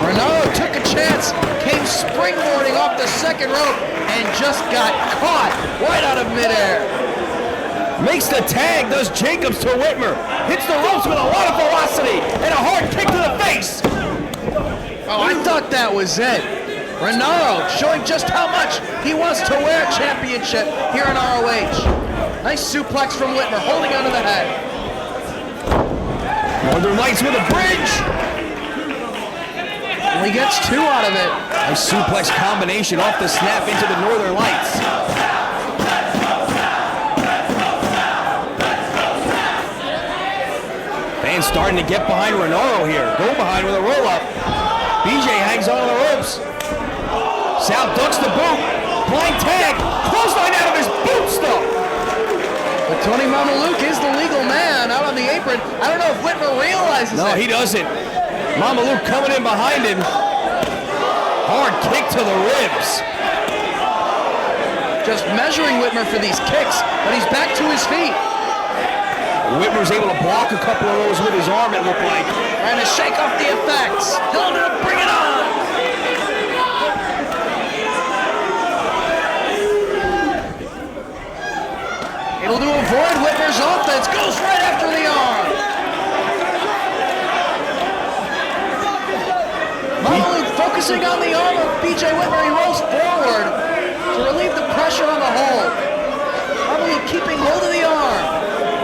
Renaro took a chance, came springboarding off the second rope, and just got caught right out of midair. Makes the tag, does Jacobs to Whitmer. Hits the ropes with a lot of velocity and a hard kick to the face. Oh, I thought that was it. Renaro showing just how much he wants to wear a championship here in ROH. Nice suplex from Whitmer, holding onto the head. Northern Lights with a bridge. He gets 2 out of it. Nice suplex combination off the snap into the Northern Lights. Fans starting to get behind Renaro here. Go behind with a roll-up. BJ hangs on to the ropes. Sal ducks the boot. Blind tag. Clothesline out of his boots, though. But Tony Mamaluke is the legal man out on the apron. I don't know if Whitmer realizes it. No, he doesn't. Mamaluke coming in behind him. Hard kick to the ribs. Just measuring Whitmer for these kicks, but he's back to his feet. Whitmer's able to block a couple of those with his arm, it looked like. Trying to shake off the effects. Dylan to bring it on. Able to avoid Whitmer's offense. Goes right after the arm. Mamaluke focusing on the arm of BJ Whitmer. He rolls forward to relieve the pressure on the hold. Mamaluke keeping hold of the arm.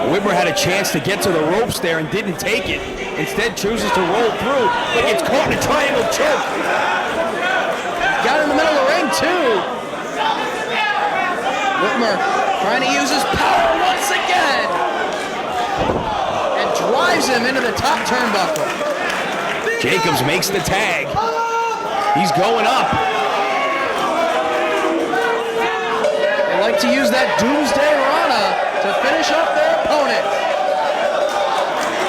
Whitmer had a chance to get to the ropes there and didn't take it. Instead chooses to roll through, but gets caught in a triangle choke. Got in the middle of the ring too. Whitmer trying to use his power once again. And drives him into the top turnbuckle. Jacobs makes the tag. He's going up. They like to use that Doomsday Rana to finish up their opponent.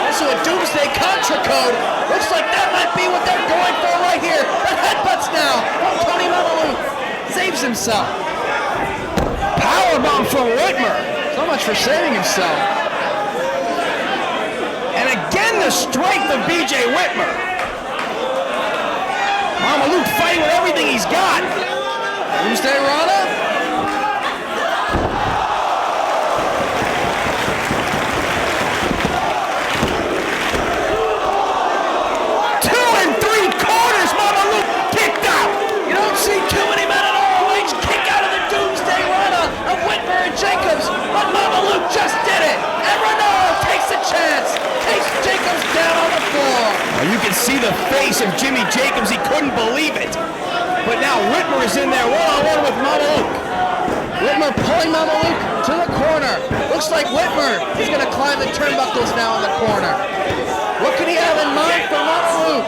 Also a Doomsday Contra code. Looks like that might be what they're going for right here. The headbutts now from Tony Mamaluke. Saves himself. Powerbomb from Whitmer. So much for saving himself. And again the strength of BJ Whitmer. Mamaluke fighting with everything he's got. Doomsday Rana. 2 3/4, Mamaluke kicked out. You don't see too many men in ROH kick out of the Doomsday Rana of Whitmer and Jacobs, but Mamaluke just did it. And Renaro takes a chance. Takes Jacobs down on the floor. Now you can see the face of Jimmy Jacobs. He couldn't believe it. But now Whitmer is in there one-on-one with Mamaluke. Whitmer pulling Mamaluke to the corner. Looks like Whitmer is going to climb the turnbuckles now in the corner. What could he have in mind for Mamaluke?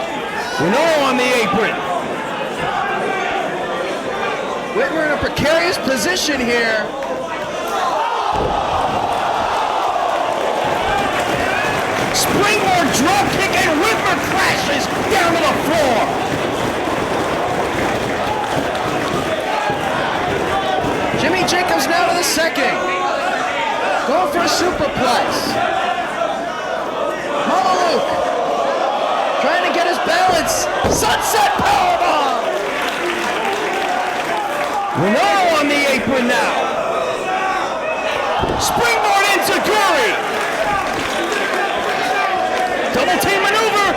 Renaro on the apron. Whitmer in a precarious position here. Springboard drop kick and Whitmer crashes down to the floor. Jimmy Jacobs now to the second. Going for a superplex. Mamaluke trying to get his balance. Sunset powerbomb. Renaro on the apron now. Springboard into Guri. Double team maneuver.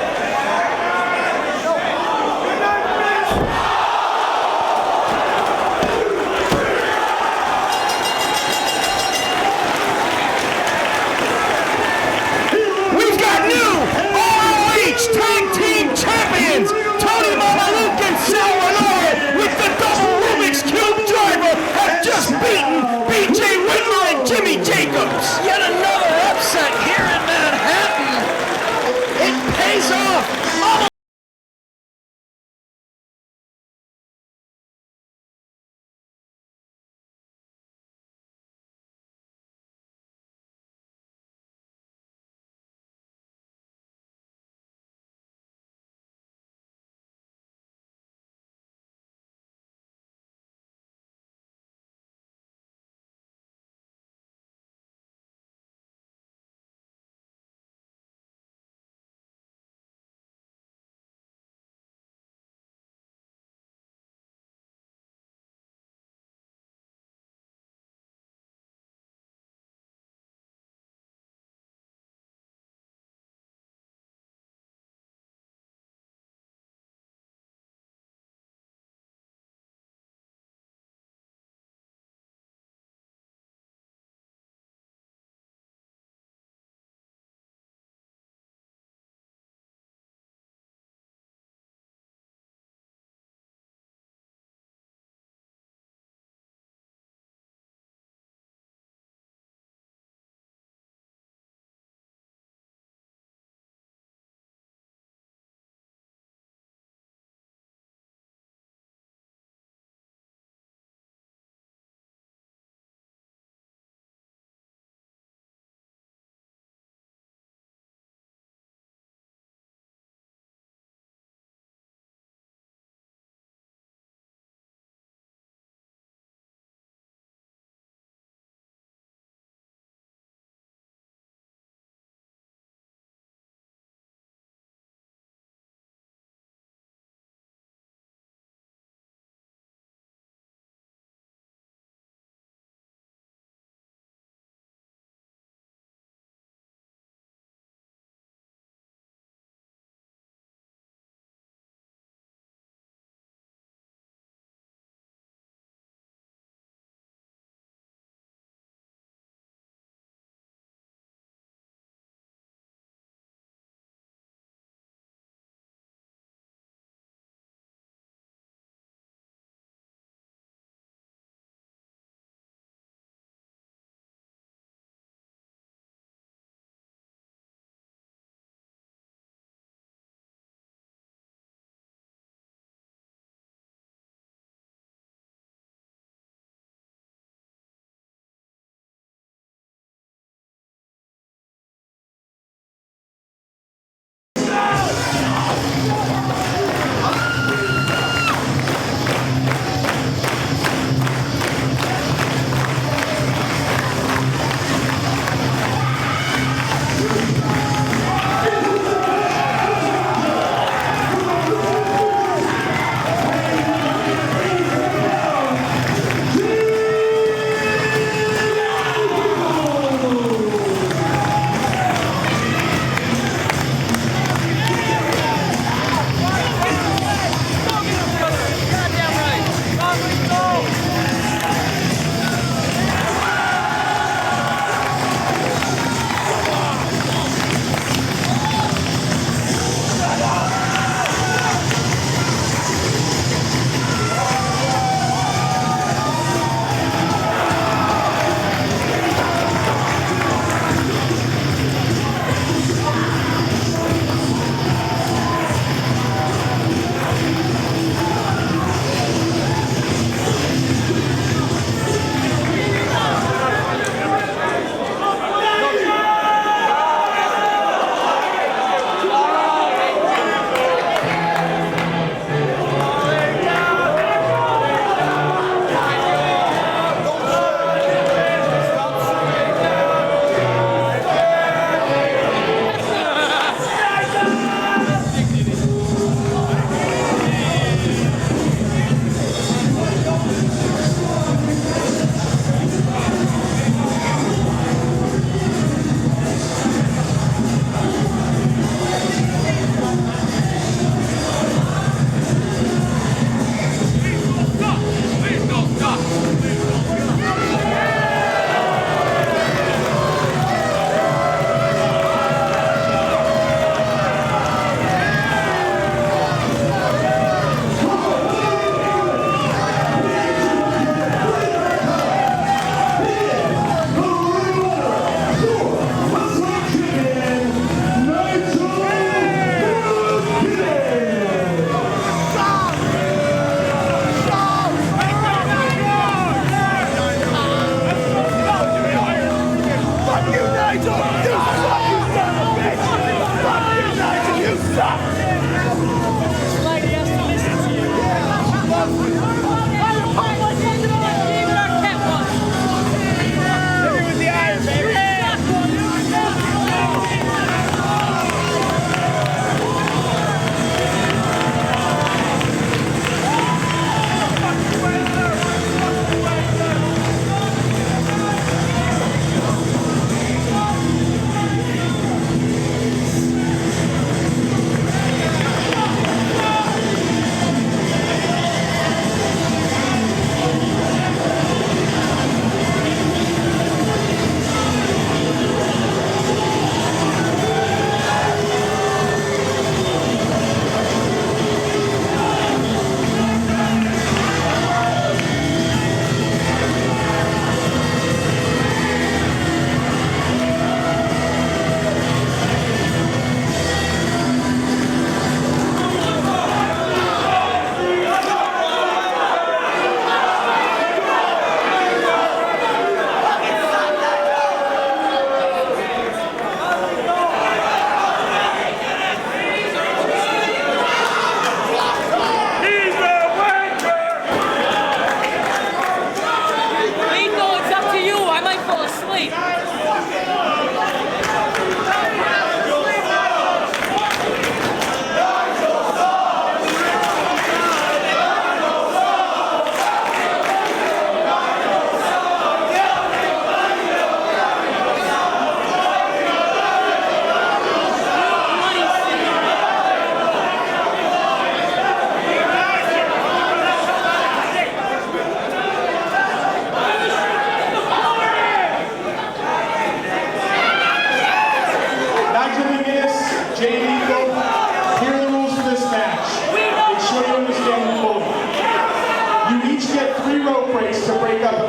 We've got new ROH Tag Team Champions, Tony Mamaluke and Sal Renaro, with the double Rubik's Cube driver, have just beaten BJ Whitmer and Jimmy Jacobs. Yet another upset here in Manhattan. It pays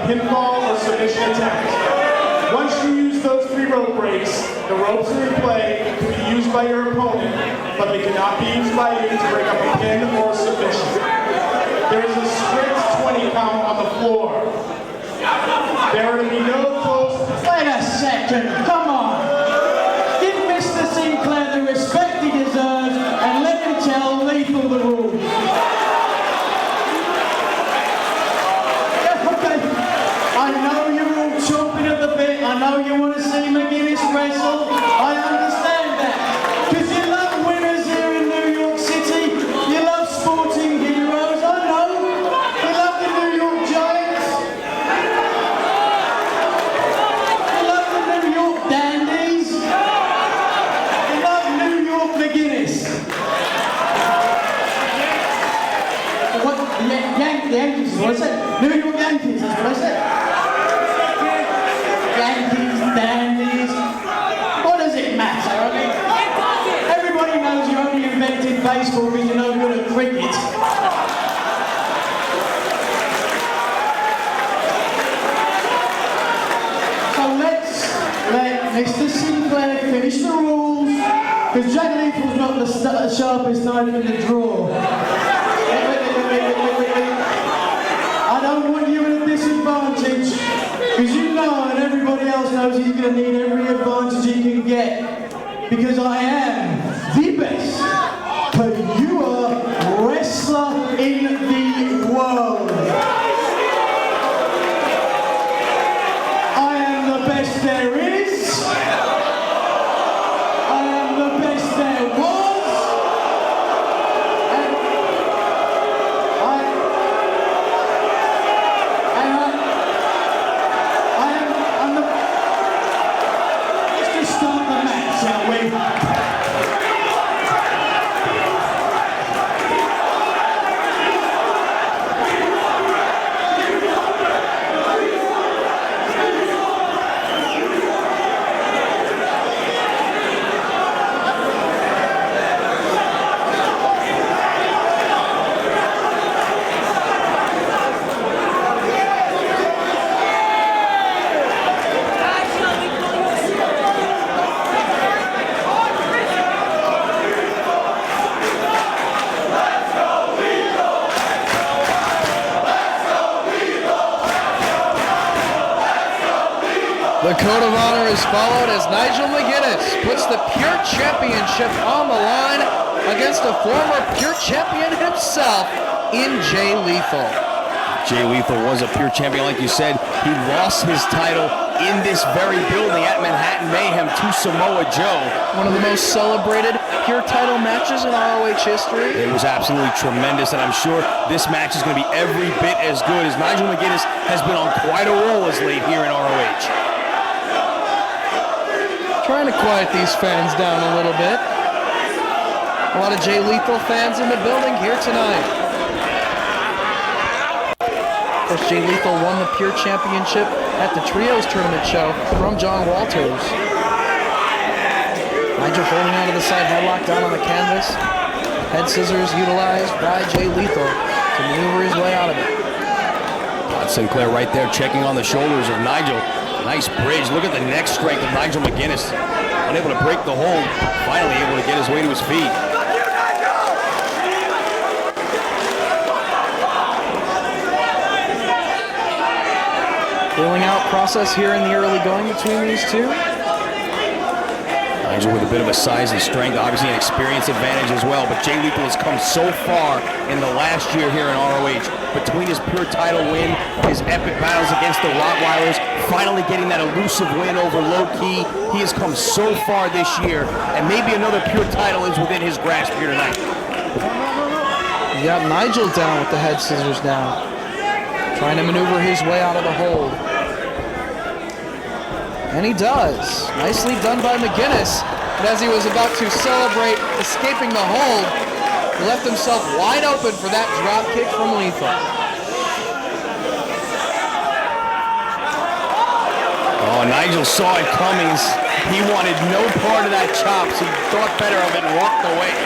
pinfall or submission attacks. Once you use those 3 rope breaks, the ropes are in play and can be used by your opponent, but they cannot be used by you to break up a pin or a submission. There is a strict 20 count on the floor. There are to be no close... Wait a second, come on. Give Mr. Sinclair the respect he deserves and let him tell Lethal the rules. Yeah, okay. I know you're all chomping at the bit. I know you want to see McGuinness wrestle. I understand that. Because you love winners here in New York City. You love sporting heroes. I know. You love the New York Giants. You love the New York Dandies. You love New York McGuinness. What? The Yankees, what I said? New York Yankees, that's what I said. Yankees, dandies. What does it matter? I mean, everybody knows you only invented baseball because you're no good at cricket. So let's let Mr. Sinclair finish the rules, because Jay Lethal's not the sharpest knife in the drawer. I don't want you at a disadvantage, because you know and everybody else knows he's going to need every advantage he can get, because I am the best pure wrestler in the world. I am the best there is. I am the best there was. And I'm the... Let's just start the match, shall we? The code of honor is followed as Nigel McGuinness puts the Pure Championship on the line against a former Pure Champion himself in Jay Lethal. Jay Lethal was a Pure Champion, like you said. He lost his title in this very building at Manhattan Mayhem to Samoa Joe. One of the most celebrated Pure title matches in ROH history. It was absolutely tremendous, and I'm sure this match is going to be every bit as good, as Nigel McGuinness has been on quite a roll as late here in ROH. Trying to quiet these fans down a little bit. A lot of Jay Lethal fans in the building here tonight. Of course, Jay Lethal won the Pure Championship at the Trios Tournament show from John Walters. Nigel holding onto the side headlock down on the canvas. Head scissors utilized by Jay Lethal to maneuver his way out of it. Sinclair right there checking on the shoulders of Nigel. Nice bridge. Look at the neck strength of Nigel McGuinness. Unable to break the hold. Finally able to get his way to his feet. Feeling out process here in the early going between these two. Nigel with a bit of a size and strength, obviously an experience advantage as well, but Jay Lethal has come so far in the last year here in ROH. Between his Pure title win, his epic battles against the Rottweilers, finally getting that elusive win over Low Key, he has come so far this year, and maybe another Pure title is within his grasp here tonight. You got Nigel down with the head scissors now, trying to maneuver his way out of the hold. And he does. Nicely done by McGuinness. But as he was about to celebrate escaping the hold, he left himself wide open for that drop kick from Lethal. Oh, Nigel saw it coming. He wanted no part of that chop, so he thought better of it and walked away.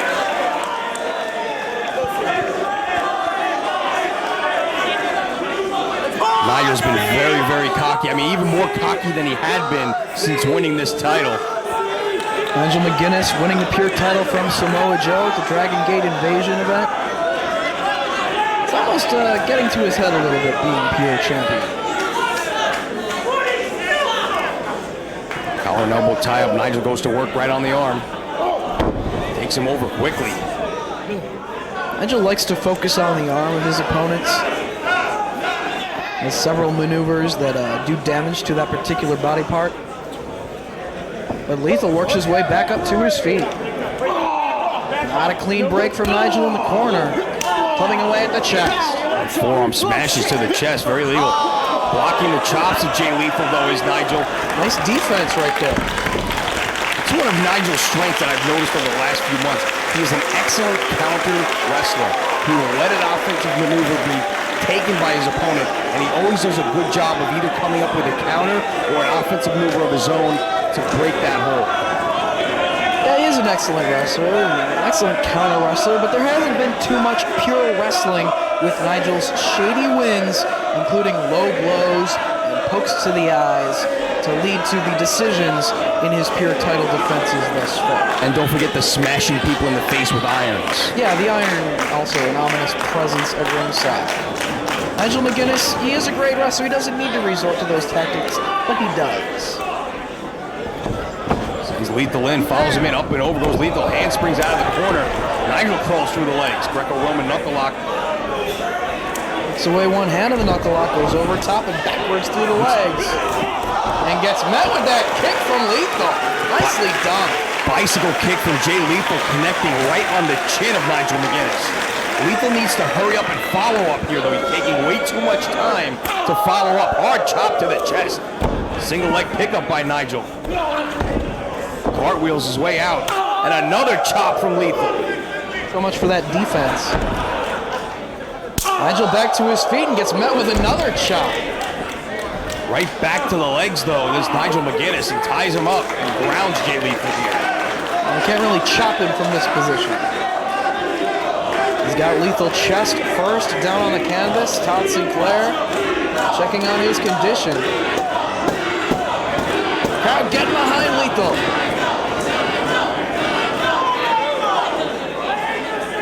Nigel Nigel's been very, very cocky. I mean, even more cocky than he had been since winning this title. Nigel McGuinness winning the pure title from Samoa Joe at the Dragon Gate Invasion event. It's almost getting to his head a little bit being pure champion. Collar and elbow tie up. Nigel goes to work right on the arm. Takes him over quickly. Nigel likes to focus on the arm of his opponents. There's several maneuvers that do damage to that particular body part. But Lethal works his way back up to his feet. Not a clean break from Nigel in the corner. Clubbing away at the chest. Forearm smashes to the chest, very legal. Blocking the chops of Jay Lethal, though, is Nigel. Nice defense right there. It's one of Nigel's strengths that I've noticed over the last few months. He is an excellent counter wrestler. He will let an offensive maneuver be taken by his opponent, and he always does a good job of either coming up with a counter or an offensive maneuver of his own to break that hold. Yeah, he is an excellent wrestler, an excellent counter wrestler, but there hasn't been too much pure wrestling with Nigel's shady wins, including low blows and pokes to the eyes to lead to the decisions in his pure title defenses thus far. And don't forget the smashing people in the face with irons. Yeah, the iron also an ominous presence at ringside. Nigel McGuinness, he is a great wrestler. He doesn't need to resort to those tactics, but he does. He's Lethal in, follows him in, up and over goes Lethal, handsprings out of the corner. Nigel crawls through the legs, Greco-Roman knuckle lock. Takes away one hand of the knuckle lock, goes over top and backwards through the legs. And gets met with that kick from Lethal. Nicely done. Bicycle kick from Jay Lethal connecting right on the chin of Nigel McGuinness. Lethal needs to hurry up and follow up here, though. He's taking way too much time to follow up. Hard chop to the chest. Single leg pickup by Nigel. Cartwheels his way out. And another chop from Lethal. So much for that defense. Nigel back to his feet and gets met with another chop. Right back to the legs, though, this Nigel McGuinness, and ties him up and grounds Jay Lethal here. You can't really chop him from this position. He's got Lethal chest first, down on the canvas. Todd Sinclair checking on his condition. Crowd getting behind Lethal.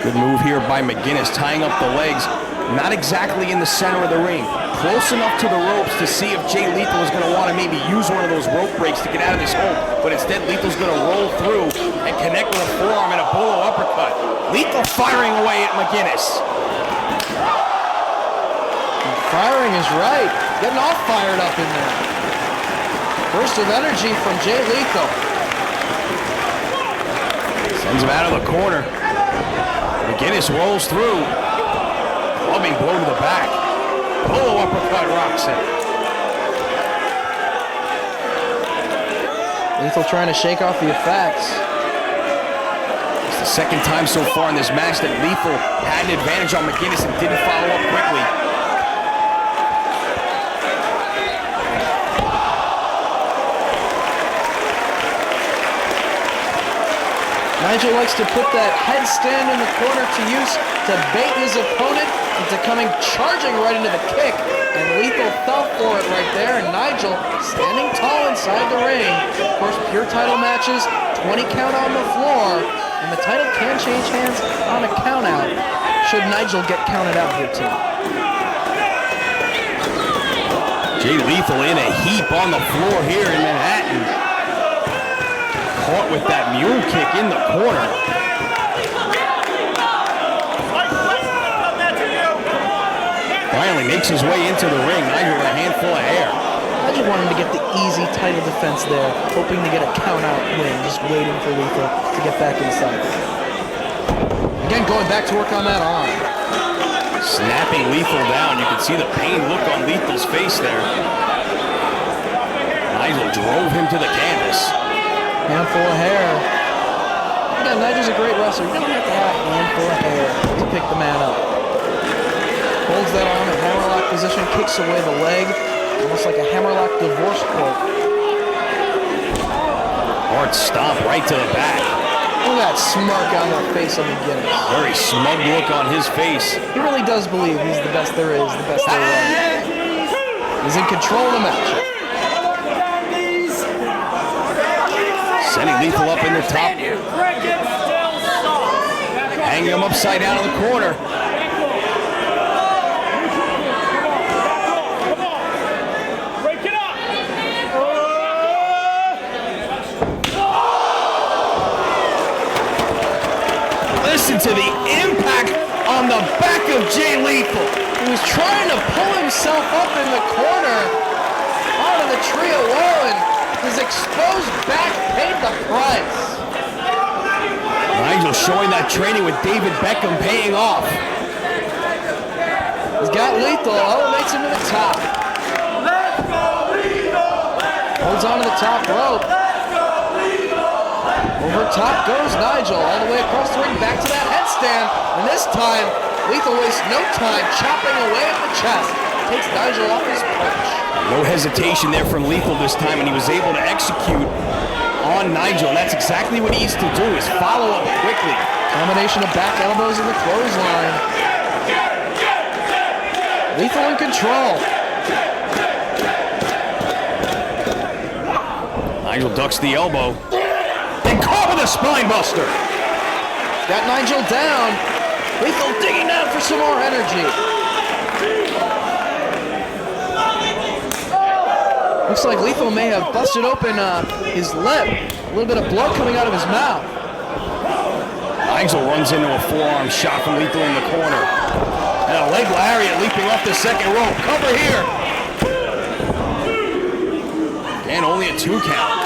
Good move here by McGuinness, tying up the legs. Not exactly in the center of the ring. Close enough to the ropes to see if Jay Lethal is going to want to maybe use one of those rope breaks to get out of this hold. But instead, Lethal's going to roll through and connect with a forearm and a bolo uppercut. Lethal firing away at McGuinness. Firing is right. Getting all fired up in there. Burst of energy from Jay Lethal. Sends him out of the corner. McGuinness rolls through. Clubbing blow to the back. Bolo uppercut rocks him. Lethal trying to shake off the effects. It's the second time so far in this match that Lethal had an advantage on McGuinness and didn't follow up quickly. Nigel likes to put that headstand in the corner to use to bait his opponent into coming charging right into the kick. And Lethal fell for it right there. And Nigel standing tall inside the ring. Of course, pure title matches, 20 count on the floor. And the title can change hands on a count out should Nigel get counted out here tonight. Jay Lethal in a heap on the floor here in Manhattan. Caught with that mule kick in the corner. Finally makes his way into the ring. Nigel with a handful of hair. Nigel wanted to get the easy title defense there, hoping to get a count out win, just waiting for Lethal to get back inside. Again, going back to work on that arm. Snapping Lethal down. You can see the pain look on Lethal's face there. Nigel drove him to the canvas. Handful of hair. Again, Nigel's a great wrestler. You don't have to have a handful of hair to pick the man up. Holds that arm in hammerlock position, kicks away the leg, almost like a hammerlock divorce court. Hard stomp right to the back. Look at that smirk on the face of McGuinness. Very smug look on his face. He really does believe he's the best there is, the best there is. He's in control of the match. Sending Lethal up in the top. Hanging him upside down in the corner. Listen to the impact on the back of Jay Lethal. He was trying to pull himself up in the corner out of the trio wall, and his exposed back paid the price. Nigel showing that training with David Beckham paying off. He's got Lethal, elevates him to the top. Holds on to the top rope. Over top goes Nigel, all the way across the ring, back to that headstand. And this time, Lethal wastes no time, chopping away at the chest. Takes Nigel off his perch. No hesitation there from Lethal this time, and he was able to execute on Nigel. That's exactly what he needs to do, is follow up quickly. Combination of back elbows and the clothesline. Lethal in control. Nigel ducks the elbow. And caught with a spine buster. Got Nigel down. Lethal digging down for some more energy. Looks like Lethal may have busted open his lip. A little bit of blood coming out of his mouth. Nigel runs into a forearm shot from Lethal in the corner. And a leg lariat leaping off the second rope. Cover here. And only a 2 count.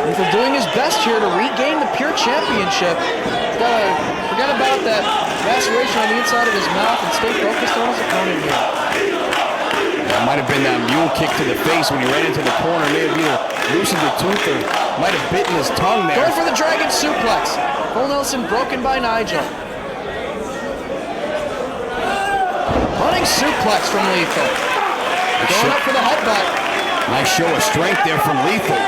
Lethal doing his best here to regain the Pure Championship. He's got to forget about that laceration on the inside of his mouth and stay focused on his opponent here. That might have been that mule kick to the face when he ran into the corner. May have either loosened the tooth or might have bitten his tongue there. Going for the Dragon Suplex. Full Nelson broken by Nigel. Running suplex from Lethal. Going up for the headbutt. Nice show of strength there from Lethal.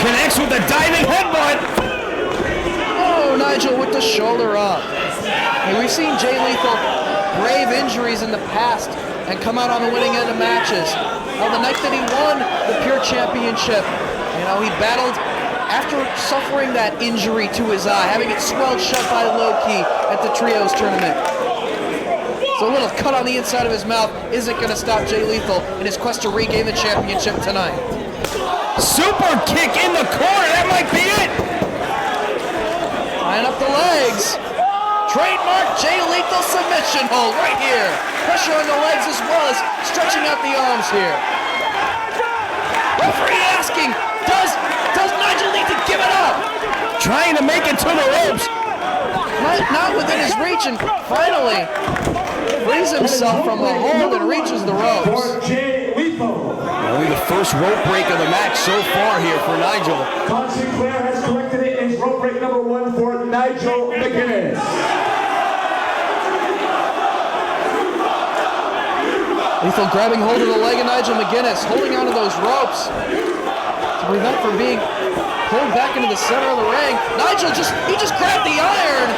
Connects with a diving headbutt. Oh, Nigel with the shoulder up. Hey, we've seen Jay Lethal brave injuries in the past and come out on the winning end of matches. Now, the night that he won the Pure Championship, he battled after suffering that injury to his eye, having it swelled shut by Low-Ki at the Trios tournament. So a little cut on the inside of his mouth isn't going to stop Jay Lethal in his quest to regain the championship tonight. Super kick in the corner, that might be it. Tying up the legs. Trademark Jay Lethal submission hold right here. Pressure on the legs as well as stretching out the arms here. Referee asking, does Nigel need to give it up? Trying to make it to the ropes. Not within his reach, and finally frees himself from the hold and reaches the ropes. Only the first rope break of the match so far here for Nigel. Todd Sinclair has corrected it in rope break number 1 for Nigel McGuinness. Lethal grabbing hold of the leg of Nigel McGuinness, holding onto those ropes to prevent from being pulled back into the center of the ring. Nigel just grabbed the iron.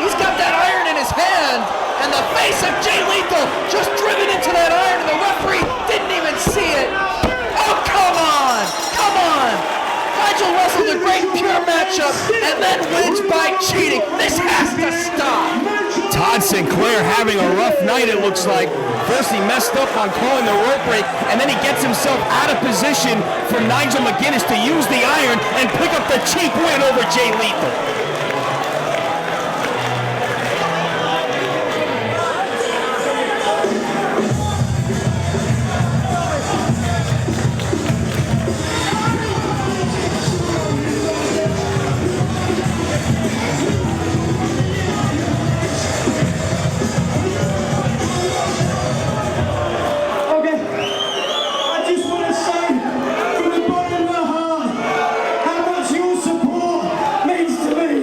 He's got that iron in his hand, and the face of Jay Lethal just driven into that iron, and the referee didn't even see it. Oh, come on! Come on! Nigel wrestled a great Pure matchup and then wins by cheating. This has to stop. Todd Sinclair having a rough night, it looks like. First he messed up on calling the rope break, and then he gets himself out of position for Nigel McGuinness to use the iron and pick up the cheap win over Jay Lethal. How much your support means to me.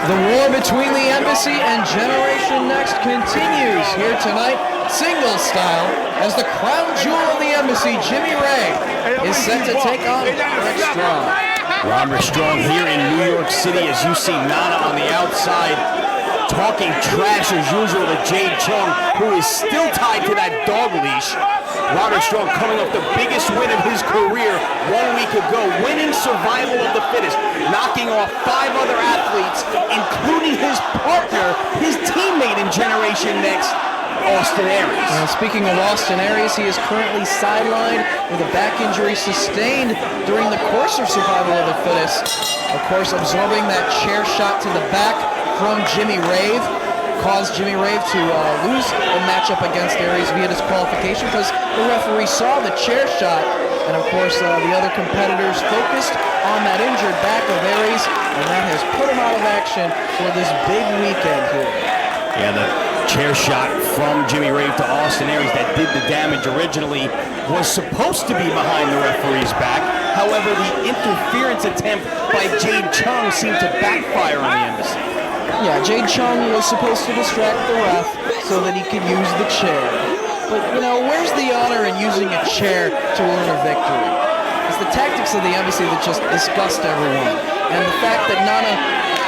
The war between the Embassy and Generation Next continues here tonight, singles style, as the crown jewel of the Embassy, Jimmy Ray, is set to take on Roderick Strong. Roderick Strong here in New York City, as you see Nana on the outside talking trash as usual to Jade Chung, who is still tied to that dog leash. Roderick Strong coming off the biggest win of his career 1 week ago, winning survival of the fittest, knocking off 5 other athletes, including his partner, his teammate in Generation Next, Austin Aries. Speaking of Austin Aries, he is currently sidelined with a back injury sustained during the course of survival of the fittest. Of course, absorbing that chair shot to the back from Jimmy Rave caused Jimmy Rave to lose the matchup against Aries via disqualification because the referee saw the chair shot, and of course the other competitors focused on that injured back of Aries, and that has put him out of action for this big weekend here. Yeah, the chair shot from Jimmy Rave to Austin Aries that did the damage originally was supposed to be behind the referee's back. However, the interference attempt by Jade Chung seemed to backfire on the Embassy. Yeah, Jade Chung was supposed to distract the ref so that he could use the chair. But, you know, where's the honor in using a chair to earn a victory? It's the tactics of the Embassy that just disgust everyone. And the fact that Nana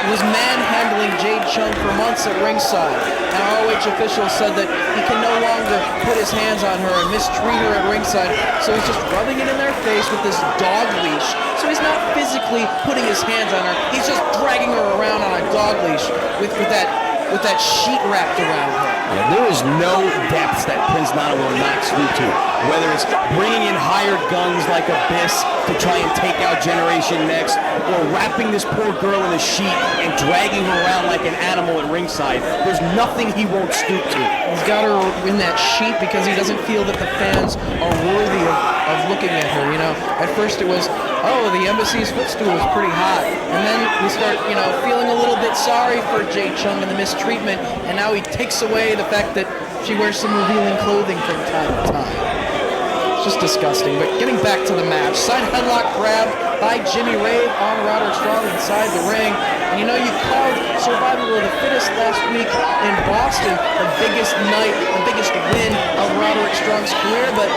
was manhandling Jade Chung for months at ringside. And ROH officials said that he can no longer put his hands on her and mistreat her at ringside, so he's just rubbing it in their face with this dog leash. So he's not physically putting his hands on her, he's just dragging her around on a dog leash with that sheet wrapped around her. Yeah, there is no depths that Prince Nana will not stoop to. Whether it's bringing in hired guns like Abyss to try and take out Generation Next, or wrapping this poor girl in a sheet and dragging her around like an animal at ringside, there's nothing he won't stoop to. He's got her in that sheet because he doesn't feel that the fans are worthy of looking at her. You know, at first it was, oh, the Embassy's footstool was pretty hot. And then we start, you know, feeling a little bit sorry for Jade Chung and the mistreatment, and now he takes away the fact that she wears some revealing clothing from time to time. It's just disgusting. But getting back to the match, side headlock grab by Jimmy Rave on Roderick Strong inside the ring. And you know, you called Survival of the Fittest last week in Boston the biggest night, the biggest win of Roderick Strong's career, but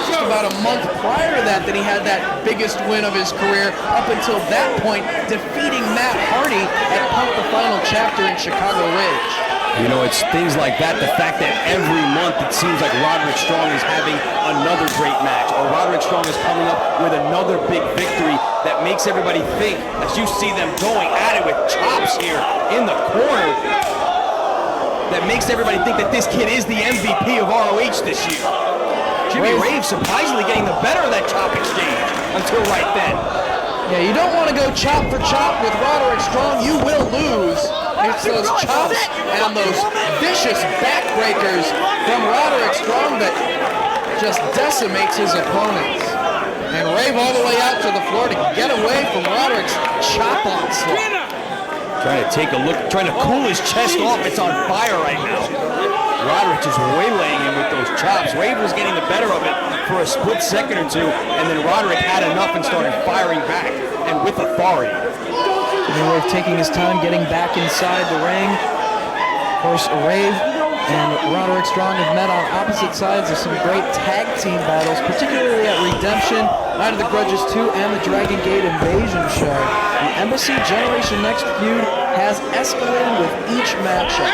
just about a month prior to that he had that biggest win of his career up until that point, defeating Matt Hardy at Punk the Final Chapter in Chicago Ridge. You know, it's things like that, the fact that every month it seems like Roderick Strong is having another great match, or Roderick Strong is coming up with another big victory that makes everybody think, as you see them going at it with chops here in the corner, that makes everybody think that this kid is the MVP of ROH this year. Jimmy Rave surprisingly getting the better of that chop exchange until right then. Yeah, you don't want to go chop for chop with Roderick Strong. You will lose. It's those chops and those vicious backbreakers from Roderick Strong that just decimates his opponents. And Rave all the way out to the floor to get away from Roderick's chop onslaught. Trying to take a look, trying to cool his chest off. It's on fire right now. Roderick just waylaying him with those chops. Rave was getting the better of it for a split second or two, and then Roderick had enough and started firing back, and with authority. Jimmy Rave taking his time getting back inside the ring. Of course, Rave and Roderick Strong have met on opposite sides of some great tag team battles, particularly at Redemption, Night of the Grudges 2, and the Dragon Gate Invasion show. The Embassy Generation Next feud has escalated with each matchup.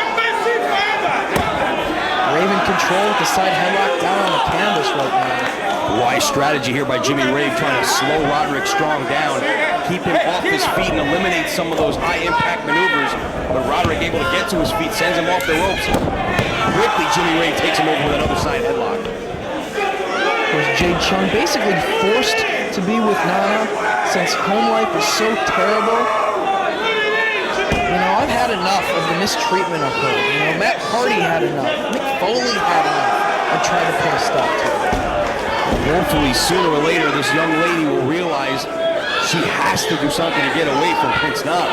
Rave in control with the side headlock down on the canvas right now. Wise strategy here by Jimmy Rave, trying to slow Roderick Strong down, keep him off his feet and eliminate some of those high-impact maneuvers. But Roderick able to get to his feet, sends him off the ropes. Quickly, Jimmy Rave takes him over with another side headlock. Of course, Jade Chung basically forced to be with Nana since home life is so terrible. You know, I've had enough of the mistreatment of her. You know, Matt Hardy had enough. Mick Foley had enough. I tried to put a stop to it. Hopefully, sooner or later, this young lady will realize she has to do something to get away from Prince Nana.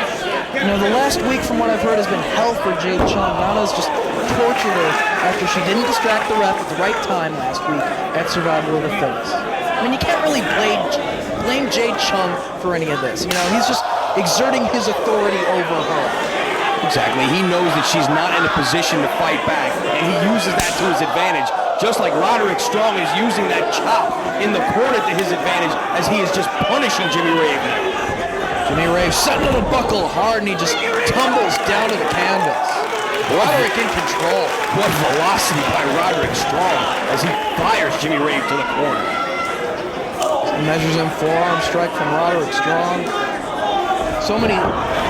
You know, the last week, from what I've heard, has been hell for Jade Chung. Nana's just tortured her after she didn't distract the ref at the right time last week at Survival of the Fittest. I mean, you can't really blame Jade Chung for any of this. You know, he's just exerting his authority over her. Exactly. He knows that she's not in a position to fight back, and he uses that to his advantage, just like Roderick Strong is using that chop in the corner to his advantage as he is just punishing Jimmy Rave now. Jimmy Rave setting the buckle hard, and he just tumbles down to the canvas. Roderick in control. What velocity by Roderick Strong as he fires Jimmy Rave to the corner. He measures him, forearm strike from Roderick Strong. So many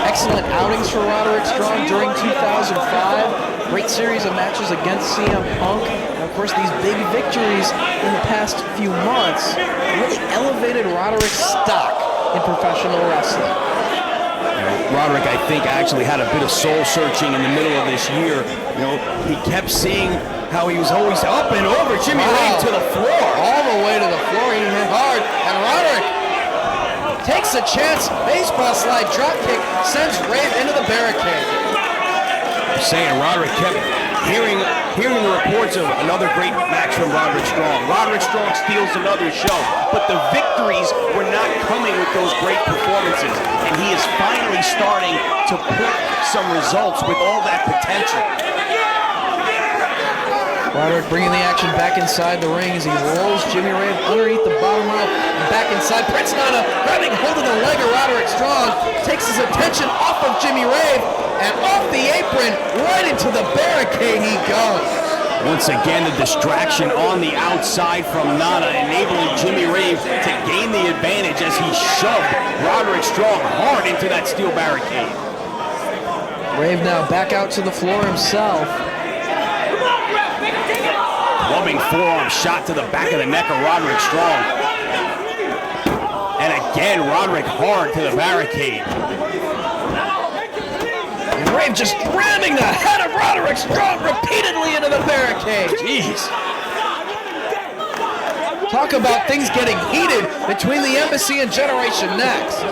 excellent outings for Roderick Strong during 2005. Great series of matches against CM Punk. And of course, these big victories in the past few months really elevated Roderick's stock in professional wrestling. Roderick, I think, actually had a bit of soul searching in the middle of this year. You know, he kept seeing how he was always up and over Jimmy Rave to the floor. All the way to the floor, he hit hard, and Roderick takes a chance. Baseball slide drop kick sends Rave into the barricade. I'm saying Roderick kept hearing the reports of another great match from Roderick Strong. Roderick Strong steals another show, but the victories were not coming with those great performances, and he is finally starting to put some results with all that potential. Roderick bringing the action back inside the ring as he rolls Jimmy Rave underneath the bottom rope and back inside. Prince Nana grabbing hold of the leg of Roderick Strong, takes his attention off of Jimmy Rave, and off the apron, right into the barricade he goes. Once again, the distraction on the outside from Nana, enabling Jimmy Rave to gain the advantage as he shoved Roderick Strong hard into that steel barricade. Rave now back out to the floor himself. Clubbing forearm shot to the back of the neck of Roderick Strong. And again, Roderick hard to the barricade. And Rave just ramming the head of Roderick Strong repeatedly into the barricade. Jeez. Talk about things getting heated between the Embassy and Generation Next.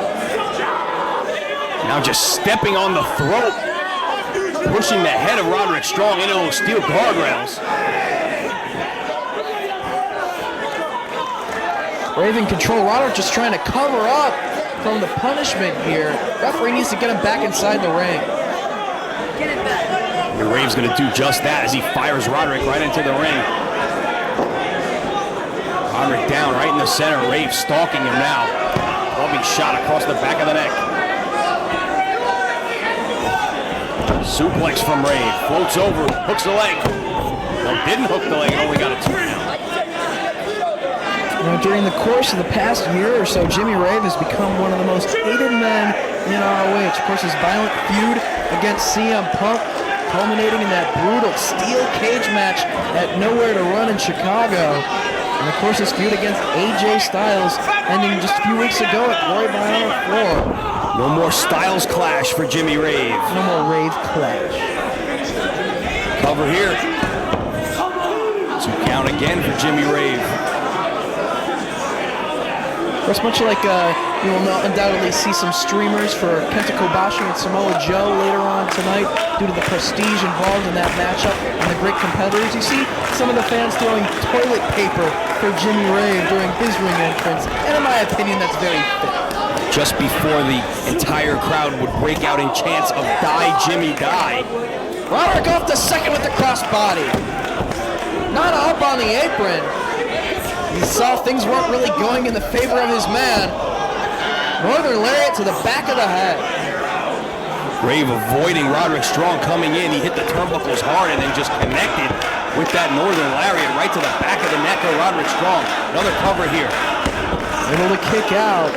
Now just stepping on the throat, pushing the head of Roderick Strong into those steel guardrails. Rave in control. Roderick just trying to cover up from the punishment here. Referee needs to get him back inside the ring. Rave's going to do just that as he fires Roderick right into the ring. Roderick down right in the center. Rave stalking him now. Clubbing shot across the back of the neck. Suplex from Rave. Floats over. Hooks the leg. Well, didn't hook the leg. Only got a 2 count. Now, during the course of the past year or so, Jimmy Rave has become one of the most hated men in ROH. Of course, his violent feud against CM Punk, culminating in that brutal steel cage match at Nowhere to Run in Chicago. And of course, his feud against AJ Styles, ending just a few weeks ago at Glory by Honor 4. No more Styles clash for Jimmy Rave. No more Rave clash. Cover here. 2 count again for Jimmy Rave. Of course, much like you will undoubtedly see some streamers for Kenta Kobashi and Samoa Joe later on tonight due to the prestige involved in that matchup and the great competitors. You see some of the fans throwing toilet paper for Jimmy Rave during his ring entrance, and in my opinion, that's very fit. Just before the entire crowd would break out in chants of "Die, Jimmy, die." Roderick off the second with the crossbody. Nana up on the apron. He saw things weren't really going in the favor of his man. Northern Lariat to the back of the head. Rave avoiding Roderick Strong coming in. He hit the turnbuckles hard and then just connected with that Northern Lariat right to the back of the neck of Roderick Strong. Another cover here. Able to kick out.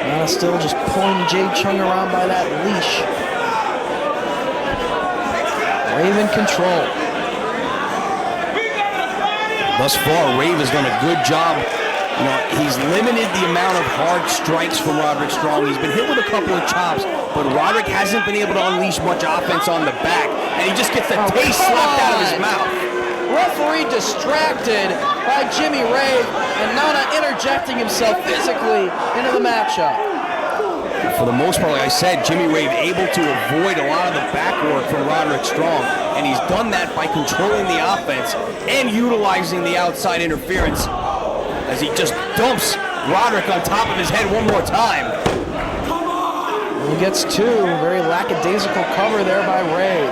Nana still just pulling Jade Chung around by that leash. Rave in control. Thus far, Rave has done a good job. You know, he's limited the amount of hard strikes from Roderick Strong. He's been hit with a couple of chops, but Roderick hasn't been able to unleash much offense on the back, and he just gets the taste slapped out of his mouth. Referee distracted by Jimmy Rave, and Nana interjecting himself physically into the matchup. For the most part, like I said, Jimmy Rave able to avoid a lot of the back work from Roderick Strong, and he's done that by controlling the offense and utilizing the outside interference as he just dumps Roderick on top of his head one more time. He gets two. Very lackadaisical cover there by Ray.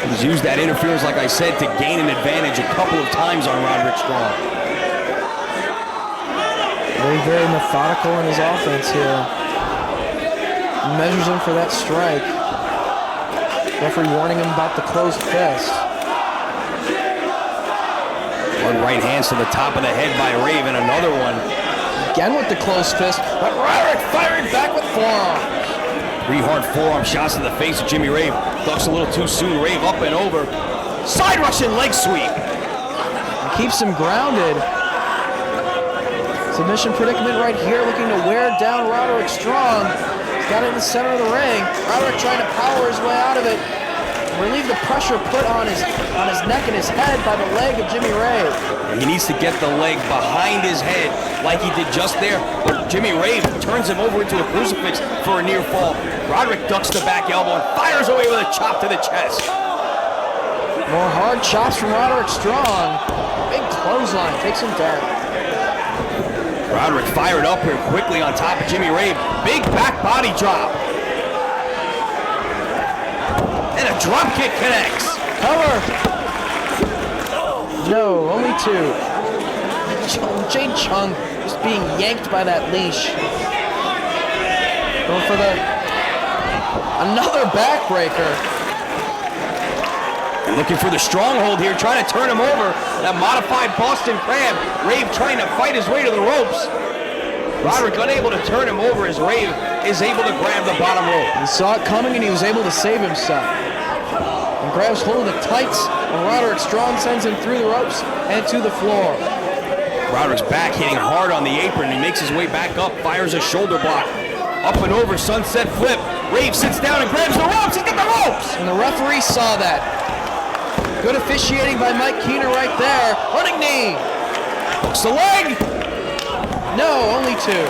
He's used that interference, like I said, to gain an advantage a couple of times on Roderick Strong. Very, very methodical in his offense here. He measures him for that strike. Referee warning him about the closed fist. One right hand to the top of the head by Raven, another one. Again with the closed fist, but Roderick firing back with forearm. 3 hard forearm shots to the face of Jimmy Rave. Ducks a little too soon. Rave up and over. Side Russian leg sweep. And keeps him grounded. Submission predicament right here, looking to wear down Roderick Strong. He's got it in the center of the ring. Roderick trying to power his way out of it. Relieve the pressure put on his neck and his head by the leg of Jimmy Rave. He needs to get the leg behind his head like he did just there. But Jimmy Rave turns him over into a crucifix for a near fall. Roderick ducks the back elbow and fires away with a chop to the chest. More hard chops from Roderick Strong. Big clothesline, takes him down. Roderick fired up here quickly on top of Jimmy Rave. Big back body drop. And a drop kick connects. Cover. No, only two. Jade Chung just being yanked by that leash. Going for another backbreaker. Looking for the stronghold here, trying to turn him over. That modified Boston Crab. Rave trying to fight his way to the ropes. Roderick unable to turn him over as Rave is able to grab the bottom rope. He saw it coming and he was able to save himself. And grabs hold of the tights, and Roderick Strong sends him through the ropes and to the floor. Roderick's back hitting hard on the apron. He makes his way back up, fires a shoulder block. Up and over, sunset flip. Rave sits down and grabs the ropes. He's got the ropes! And the referee saw that. Good officiating by Mike Keener right there. Running knee. Hooks the leg. No, only two.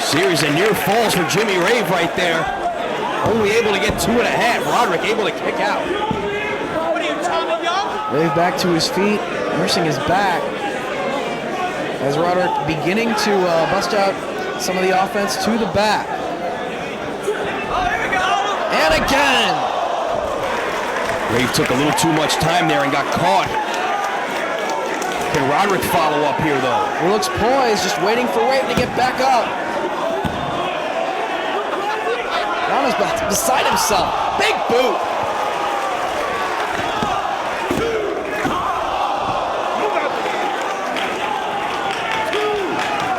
Series of near falls for Jimmy Rave right there. Only able to get 2.5. Roderick able to kick out. Rave back to his feet, nursing his back. As Roderick beginning to bust out some of the offense to the back. And again. Rave took a little too much time there and got caught. Can Roderick follow up here though? He looks poised, just waiting for Rave to get back up. Ronald's beside himself. Big boot.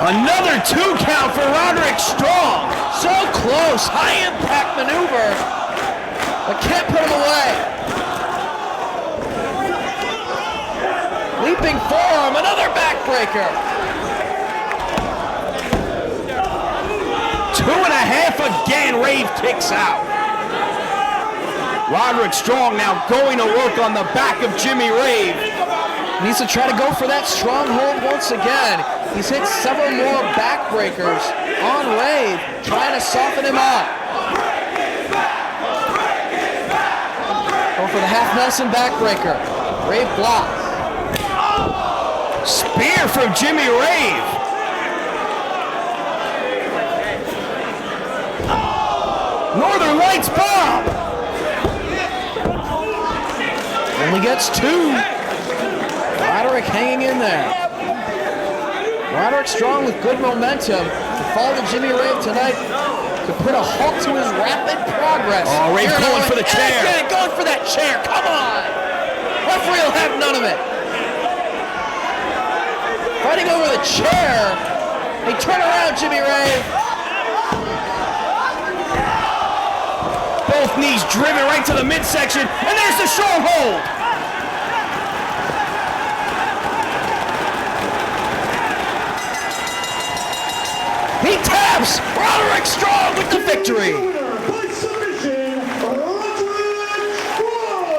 Another 2 count for Roderick Strong. So close. High impact maneuver. But can't put him away. Leaping forearm. Another backbreaker. 2.5 again. Rave kicks out. Roderick Strong now going to work on the back of Jimmy Rave. Needs to try to go for that stronghold once again. He's hit several more backbreakers on Rave, trying to soften him up. Going for the half Nelson backbreaker. Rave blocks. Spear from Jimmy Rave. Northern Lights bomb. Only gets 2. Roderick hanging in there. Roderick Strong with good momentum. The fall to Jimmy Rave tonight could put a halt to his rapid progress. Oh, Rave going for the chair. Again, going for that chair. Come on. Referee will have none of it. Fighting over the chair. They turn around, Jimmy Rave. Both knees driven right to the midsection, and there's the stronghold. He taps Roderick Strong with the victory. By submission, Roderick Strong.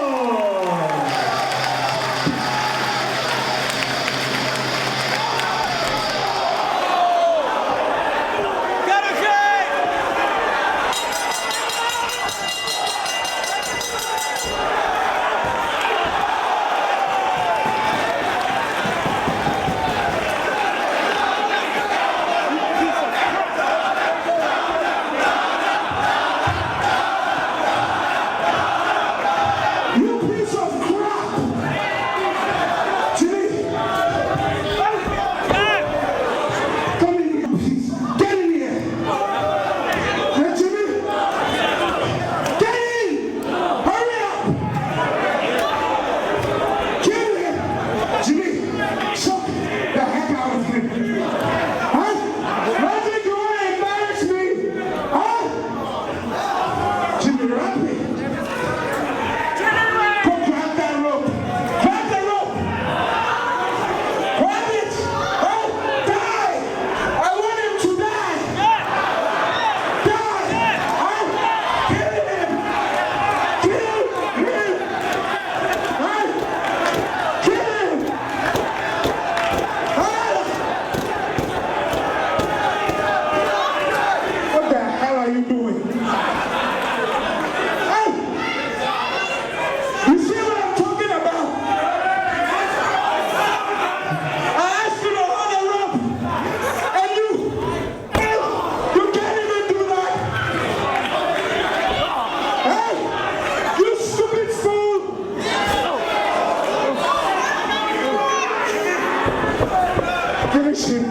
Finish him.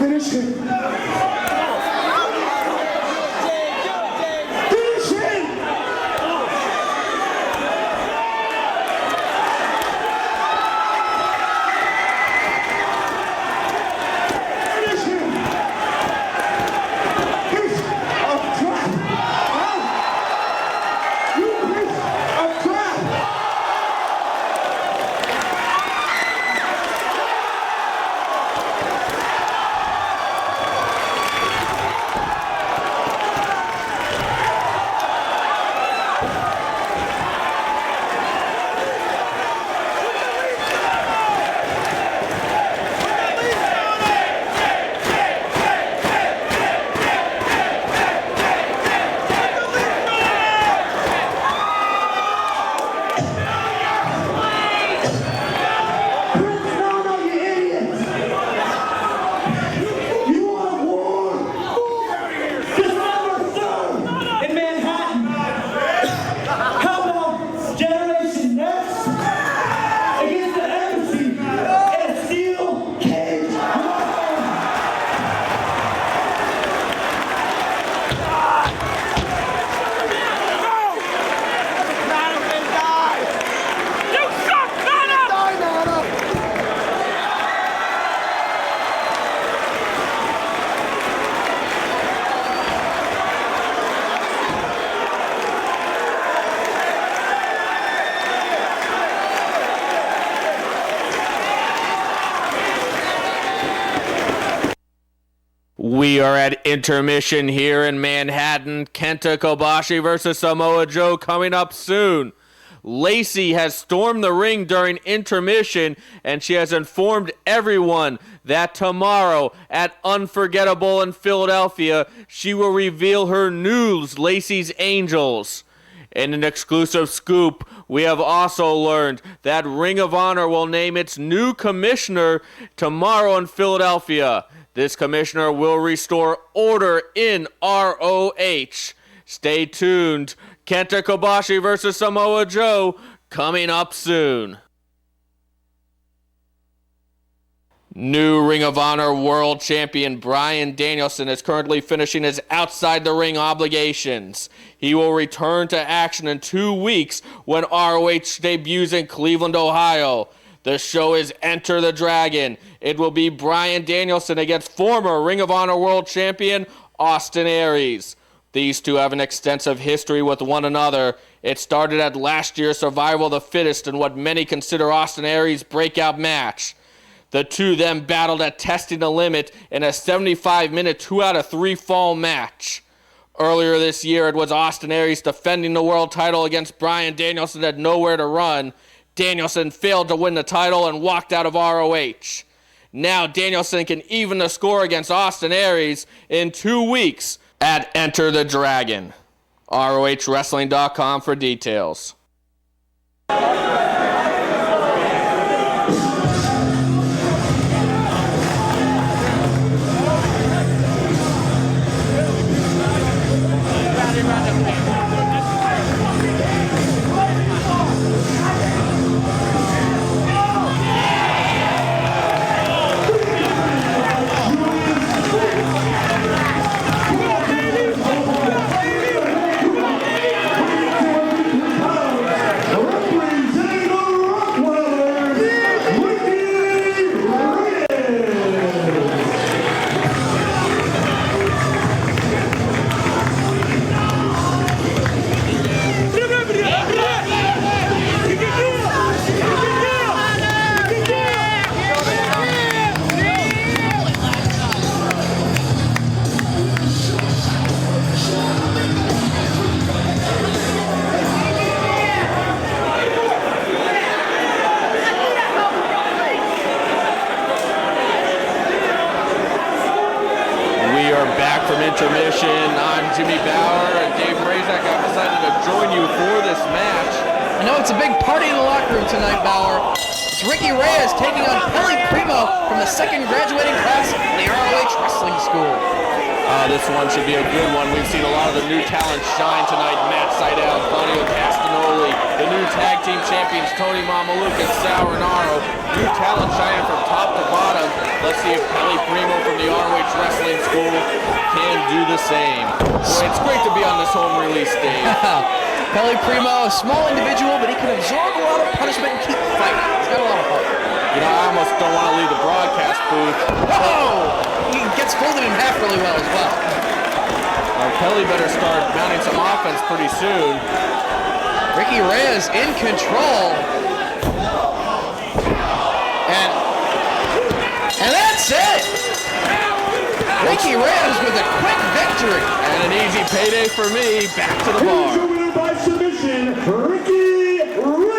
Finish him. Finish him. Finish him. Piece of crap. Huh? You piece of crap. We are at intermission here in Manhattan. Kenta Kobashi versus Samoa Joe coming up soon. Lacey has stormed the ring during intermission, and she has informed everyone that tomorrow at Unforgettable in Philadelphia, she will reveal her news, Lacey's Angels. In an exclusive scoop, we have also learned that Ring of Honor will name its new commissioner tomorrow in Philadelphia. This commissioner will restore order in ROH. Stay tuned. Kenta Kobashi versus Samoa Joe coming up soon. New Ring of Honor World Champion Bryan Danielson is currently finishing his outside the ring obligations. He will return to action in 2 weeks when ROH debuts in Cleveland, Ohio. The show is Enter the Dragon. It will be Bryan Danielson against former Ring of Honor World Champion Austin Aries. These two have an extensive history with one another. It started at last year's Survival of the Fittest in what many consider Austin Aries' breakout match. The two then battled at Testing the Limit in a 75-minute 2 out of 3 fall match. Earlier this year, it was Austin Aries defending the world title against Bryan Danielson at Nowhere to Run. Danielson failed to win the title and walked out of ROH. Now Danielson can even the score against Austin Aries in 2 weeks at Enter the Dragon. ROHWrestling.com for details. Intermission. I'm Jimmy Bauer and Dave Razak. I've decided to join you for this match. I know it's a big party in the locker room tonight, Bauer. It's Ricky Reyes taking on Pelly Primo from the second graduating class of the ROH Wrestling School. This one should be a good one. We've seen a lot of the new talent shine tonight. Matt Sydal, Claudio Castagnoli, the new tag team champions Tony Mamaluke and Sal Renaro. New talent shining from top to bottom. do the same. Boy, it's great to be on this home release, Dave. Pele Primo, a small individual, but he can absorb a lot of punishment and keep fighting. He's got a lot of heart. You know, I almost don't want to leave the broadcast booth. Whoa! He gets folded in half really well as well. Kelly better start mounting some offense pretty soon. Ricky Reyes in control. And that's it! Ricky Reyes with a quick victory. And an easy payday for me. Back to the bar. Here's your winner by submission, Ricky Reyes.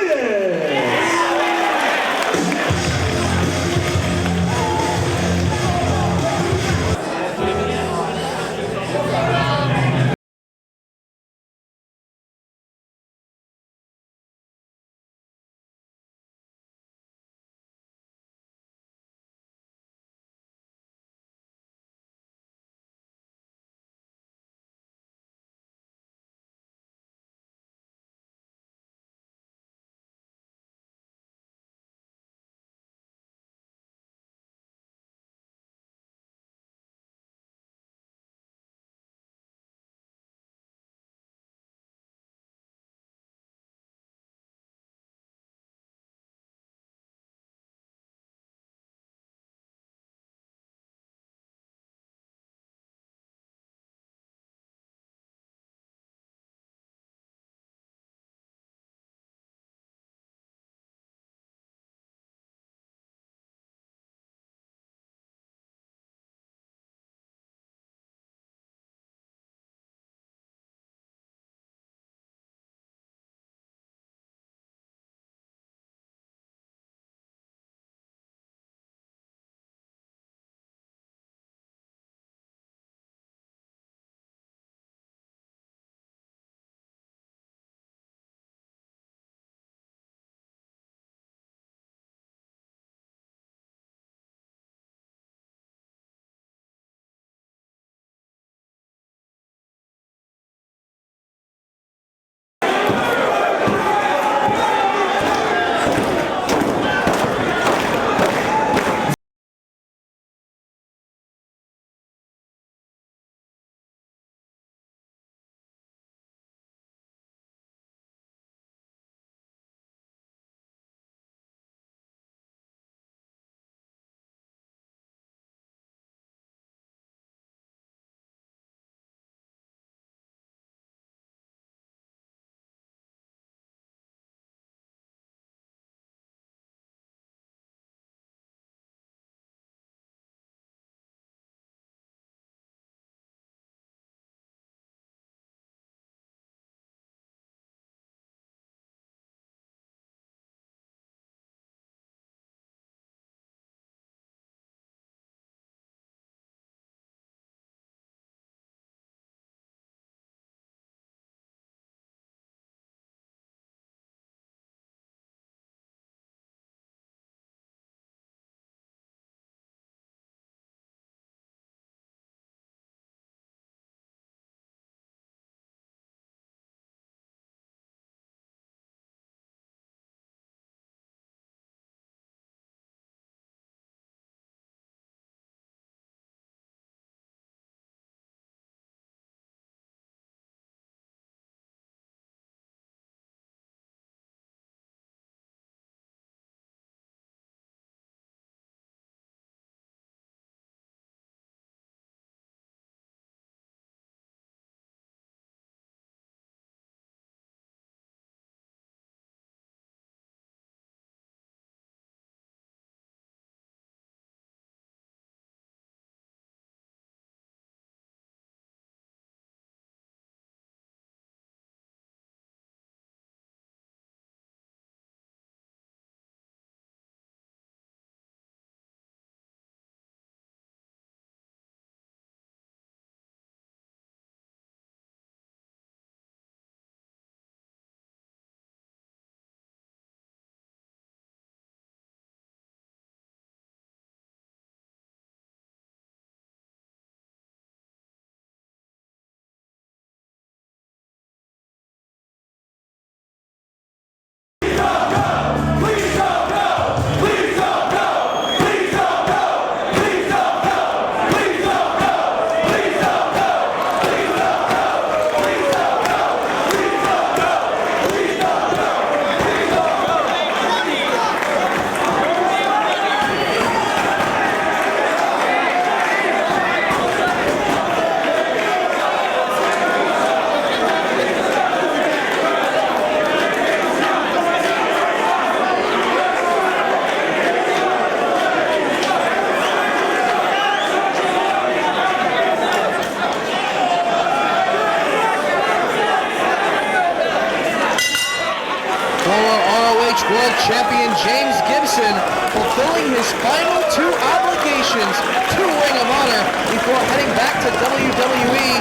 champion James Gibson fulfilling his final 2 obligations to Ring of Honor before heading back to WWE.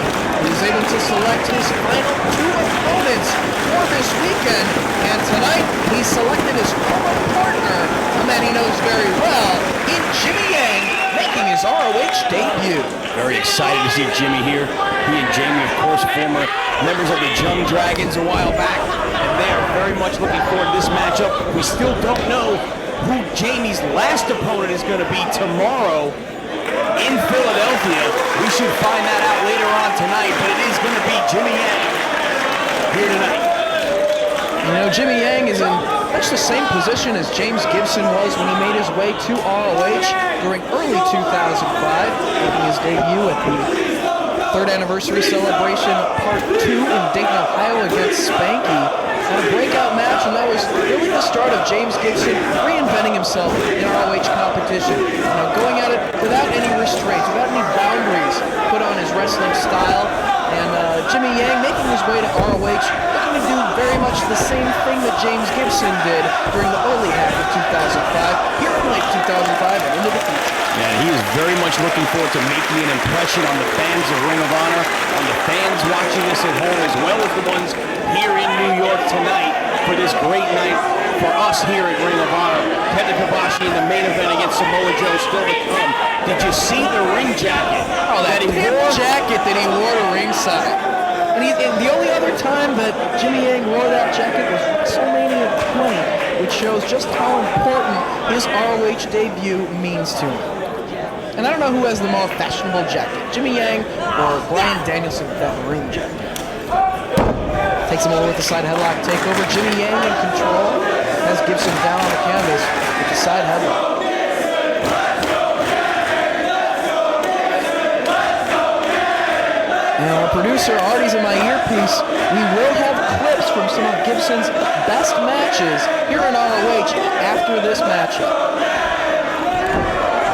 He was able to select his final 2 opponents for this weekend, and tonight he selected his former partner, a man he knows very well, in Jimmy Yang, making his ROH debut. Very excited to see Jimmy here. He and Jamie, of course, former members of the Young Dragons a while back, and they are very much looking forward to this matchup. We still don't know who Jamie's last opponent is going to be tomorrow in Philadelphia. We should find that out later on tonight, but it is going to be Jimmy Yang here tonight. You know, Jimmy Yang is in much the same position as James Gibson was when he made his way to ROH during early 2005, making his debut at the 3rd anniversary celebration part 2 in Dayton, Ohio against Spanky. Had a breakout match, and that was really the start of James Gibson reinventing himself in ROH competition. You know, going at it without any restraints, without any boundaries put on his wrestling style. And Jimmy Yang making his way to ROH, looking to do very much the same thing that James Gibson did during the early half of 2005, here in late 2005 and into the future. Yeah, he is very much looking forward to making an impression on the fans of Ring of Honor, on the fans watching this at home, as well as the ones here in New York tonight for this great night for us here at Ring of Honor. Kenta Kobashi in the main event against Samoa Joe still to come. Did you see the ring jacket? Oh, that jacket that he wore to ringside. And the only other time that Jimmy Yang wore that jacket was WrestleMania 20, which shows just how important his ROH debut means to him. And I don't know who has the more fashionable jacket, Jimmy Yang or Bryan Danielson with that maroon jacket. Takes him over with the side headlock takeover. Jimmy Yang in control. Has Gibson down on the canvas with the side headlock. Now, our producer Artie's in my earpiece. We will have clips from some of Gibson's best matches here in ROH after this matchup.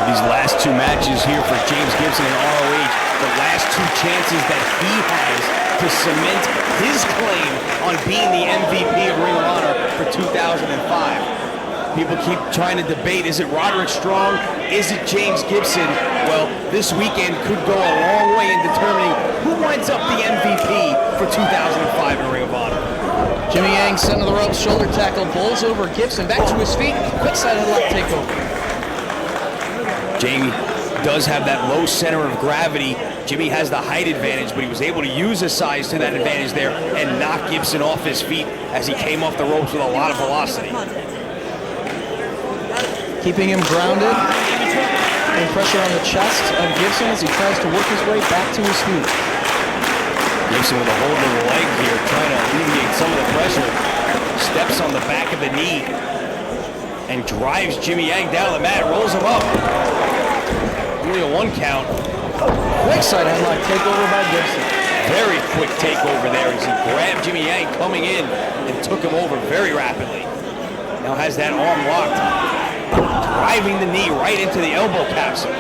These last 2 matches here for James Gibson in ROH, the last 2 chances that he has to cement his claim on being the MVP of Ring of Honor for 2005. People keep trying to debate, is it Roderick Strong? Is it James Gibson? Well, this weekend could go a long way in determining who winds up the MVP for 2005 in Ring of Honor. Jimmy Yang, center of the ropes, shoulder tackle, bowls over Gibson, back to his feet, quick side headlock takeover. Jamie does have that low center of gravity. Jimmy has the height advantage, but he was able to use his size to that advantage there and knock Gibson off his feet as he came off the ropes with a lot of velocity. Keeping him grounded, putting pressure on the chest of Gibson as he tries to work his way back to his feet. Gibson with a hold of the leg here, trying to alleviate some of the pressure. Steps on the back of the knee and drives Jimmy Yang down the mat, rolls him up. Only a 1 count. Quick side headlock takeover by Gibson. Very quick takeover there as he grabbed Jimmy Yang coming in and took him over very rapidly. Now has that arm locked, driving the knee right into the elbow capsule.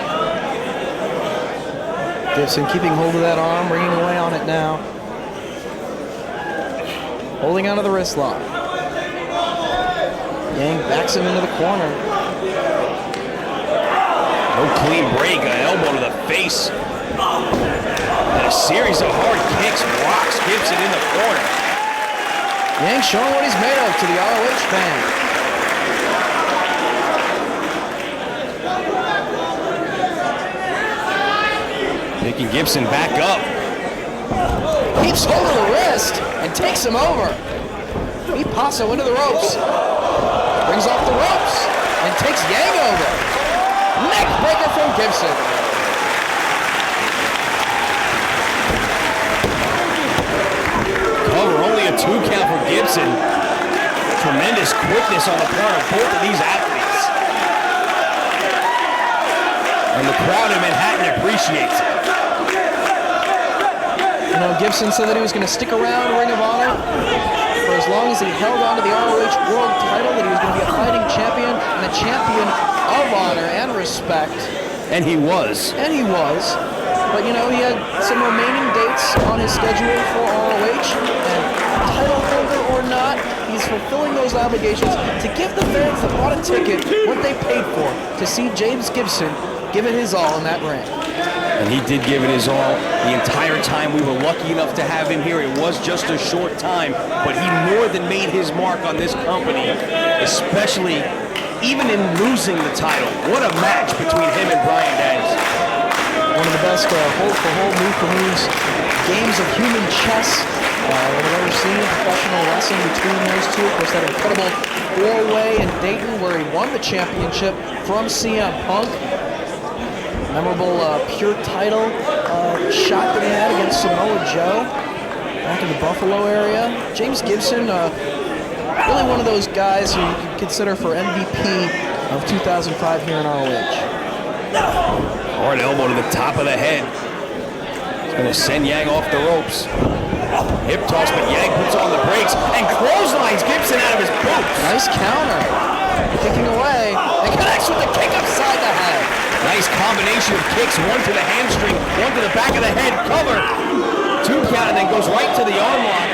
Gibson keeping hold of that arm, ringing away on it now. Holding onto the wrist lock. Yang backs him into the corner. No clean break, an elbow to the face. And a series of hard kicks rocks Gibson in the corner. Yang showing what he's made of to the ROH fan. Picking Gibson back up. Keeps hold of the wrist and takes him over. Paso into the ropes. Brings off the ropes and takes Yang over. Neck breaker from Gibson. Cover, only a 2 count for Gibson. Tremendous quickness on the part of both of these athletes. And the crowd in Manhattan appreciates it. You know, Gibson said that he was going to stick around Ring of Honor for as long as he held on to the ROH World title, that he was going to be a fighting champion and a champion of honor and respect. And he was. And he was. But, you know, he had some remaining dates on his schedule for ROH, and title holder or not, he's fulfilling those obligations to give the fans that bought a ticket what they paid for, to see James Gibson give it his all in that ring. And he did give it his all the entire time we were lucky enough to have him here. It was just a short time, but he more than made his mark on this company, especially even in losing the title. What a match between him and Bryan Danielson. One of the best hold-for-hold, move-for-moves games of human chess that I've ever seen in professional wrestling between those two. Of course, that incredible four-way in Dayton where he won the championship from CM Punk. Memorable pure title shot that he had against Samoa Joe back in the Buffalo area. James Gibson, really one of those guys who you could consider for MVP of 2005 here in ROH. Hard elbow to the top of the head. It's going to send Yang off the ropes. Hip toss, but Yang puts on the brakes and clotheslines Gibson out of his boots. Nice counter. Kicking away and connects with the kick upside the head. Nice combination of kicks, one to the hamstring, one to the back of the head, cover. 2 count and then goes right to the arm lock.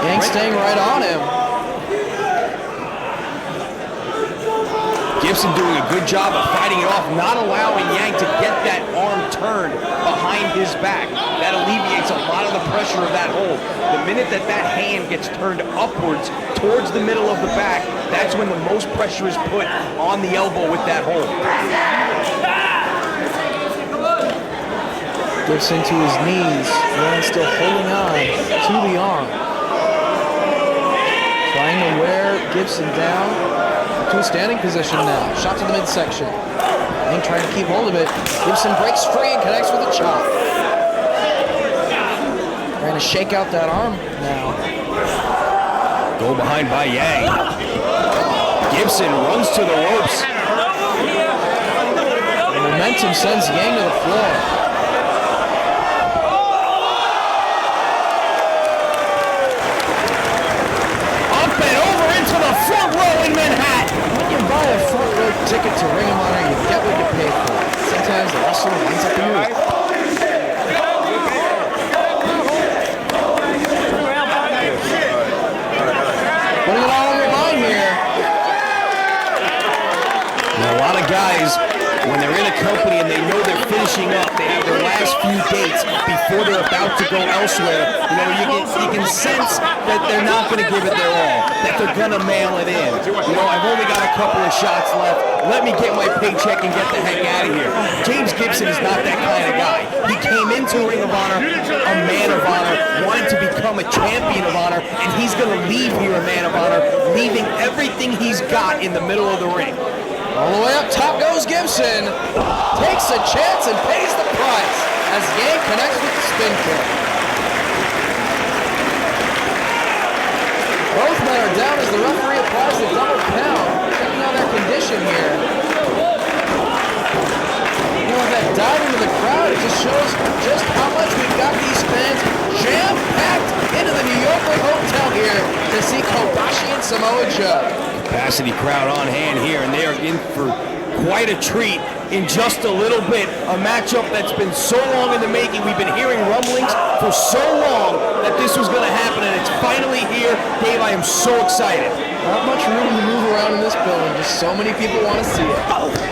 Yang staying right on him. Gibson doing a good job of fighting it off, not allowing Yang to get that arm turned behind his back. That alleviates a lot of the pressure of that hold. The minute that hand gets turned upwards towards the middle of the back, that's when the most pressure is put on the elbow with that hold. Gibson to his knees, and still holding on to the arm. Trying to wear Gibson down to a standing position now. Shot to the midsection. Yang trying to keep hold of it. Gibson breaks free and connects with a chop. Trying to shake out that arm now. Go behind by Yang. Gibson runs to the ropes. The momentum sends Yang to the floor. Up and over into the front row in Manhattan. When you buy a front row ticket to Ring of Honor, you get what you pay for. Sometimes the wrestler ends up in you. Putting it all on your line here. And a lot of guys, when they're in a company and they know they're finishing up, they have their last few dates before they're about to go elsewhere. You can sense that they're not going to give it their all, that they're going to mail it in. I've only got a couple of shots left. Let me get my paycheck and get the heck out of here. James Gibson is not that kind of guy. He came into Ring of Honor a man of honor, wanted to become a champion of honor, and he's going to leave here a man of honor, leaving everything he's got in the middle of the ring. All the way up top goes Gibson. Takes a chance and pays the price as Yang connects with the spin kick. Both men are down as the referee applies the double count. Checking on their condition here. That dive into the crowd, it just shows just how much we've got these fans jam-packed into the New York Hotel here to see Kobashi and Samoa Joe. Capacity crowd on hand here, and they are in for quite a treat in just a little bit. A matchup that's been so long in the making. We've been hearing rumblings for so long that this was going to happen, and it's finally here. Dave, I am so excited. Not much room to move around in this building. Just so many people want to see it.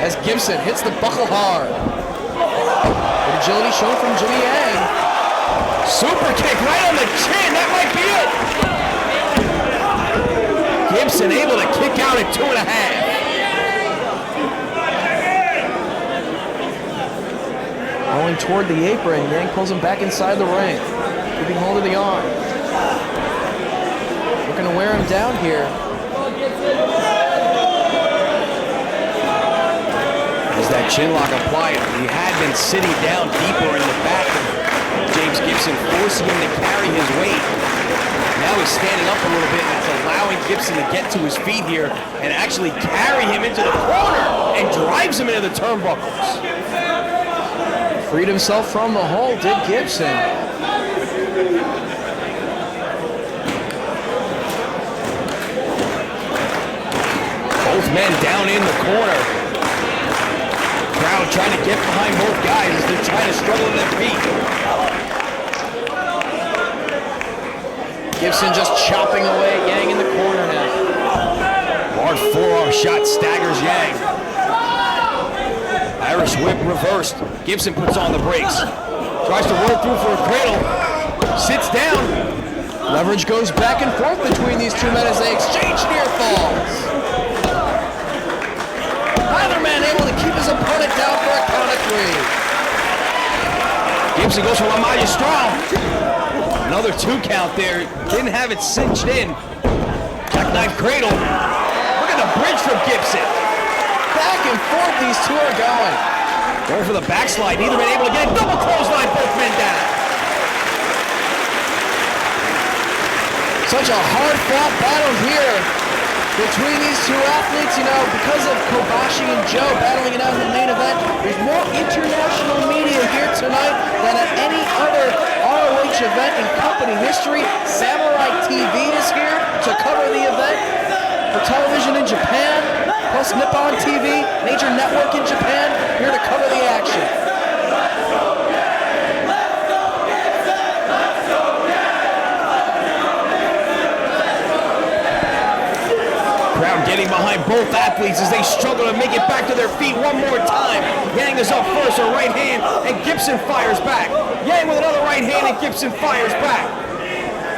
As Gibson hits the buckle hard. Good agility shown from Jimmy Yang. Super kick right on the chin. That might be it. Gibson able to kick out at 2.5. Going toward the apron, Yang pulls him back inside the ring, keeping hold of the arm. Looking to wear him down here. As that chin lock applied, he had been sitting down deeper in the back of James Gibson, forcing him to carry his weight. Now he's standing up a little bit, and it's allowing Gibson to get to his feet here and actually carry him into the corner and drives him into the turnbuckles. Freed himself from the hold, did Gibson. Both men down in the corner. Crowd trying to get behind both guys as they're trying to struggle to their feet. Gibson just chopping away at Yang in the corner now. Hard forearm shot staggers Yang. Irish whip reversed. Gibson puts on the brakes. Tries to roll through for a cradle. Sits down. Leverage goes back and forth between these two men as they exchange near falls. Neither man able to keep his opponent down for a count of 3. Gibson goes for a magistral. Another 2 count there. Didn't have it cinched in. Jackknife cradle. Look at the bridge from Gibson. Back and forth these two are going. Going for the backslide. Neither man able to get it. Double clothesline, both men down. Such a hard-fought battle here between these two athletes. You know, because of Kobashi and Joe battling it out in the main event, there's more international media here tonight than at any other ROH event in company history. Samurai TV is here to cover the event for television in Japan, plus Nippon TV, major network in Japan, here to cover the action. Crowd getting behind both athletes as they struggle to make it back to their feet one more time. Yang is up first, a right hand, and Gibson fires back. Yang with another right hand, and Gibson fires back.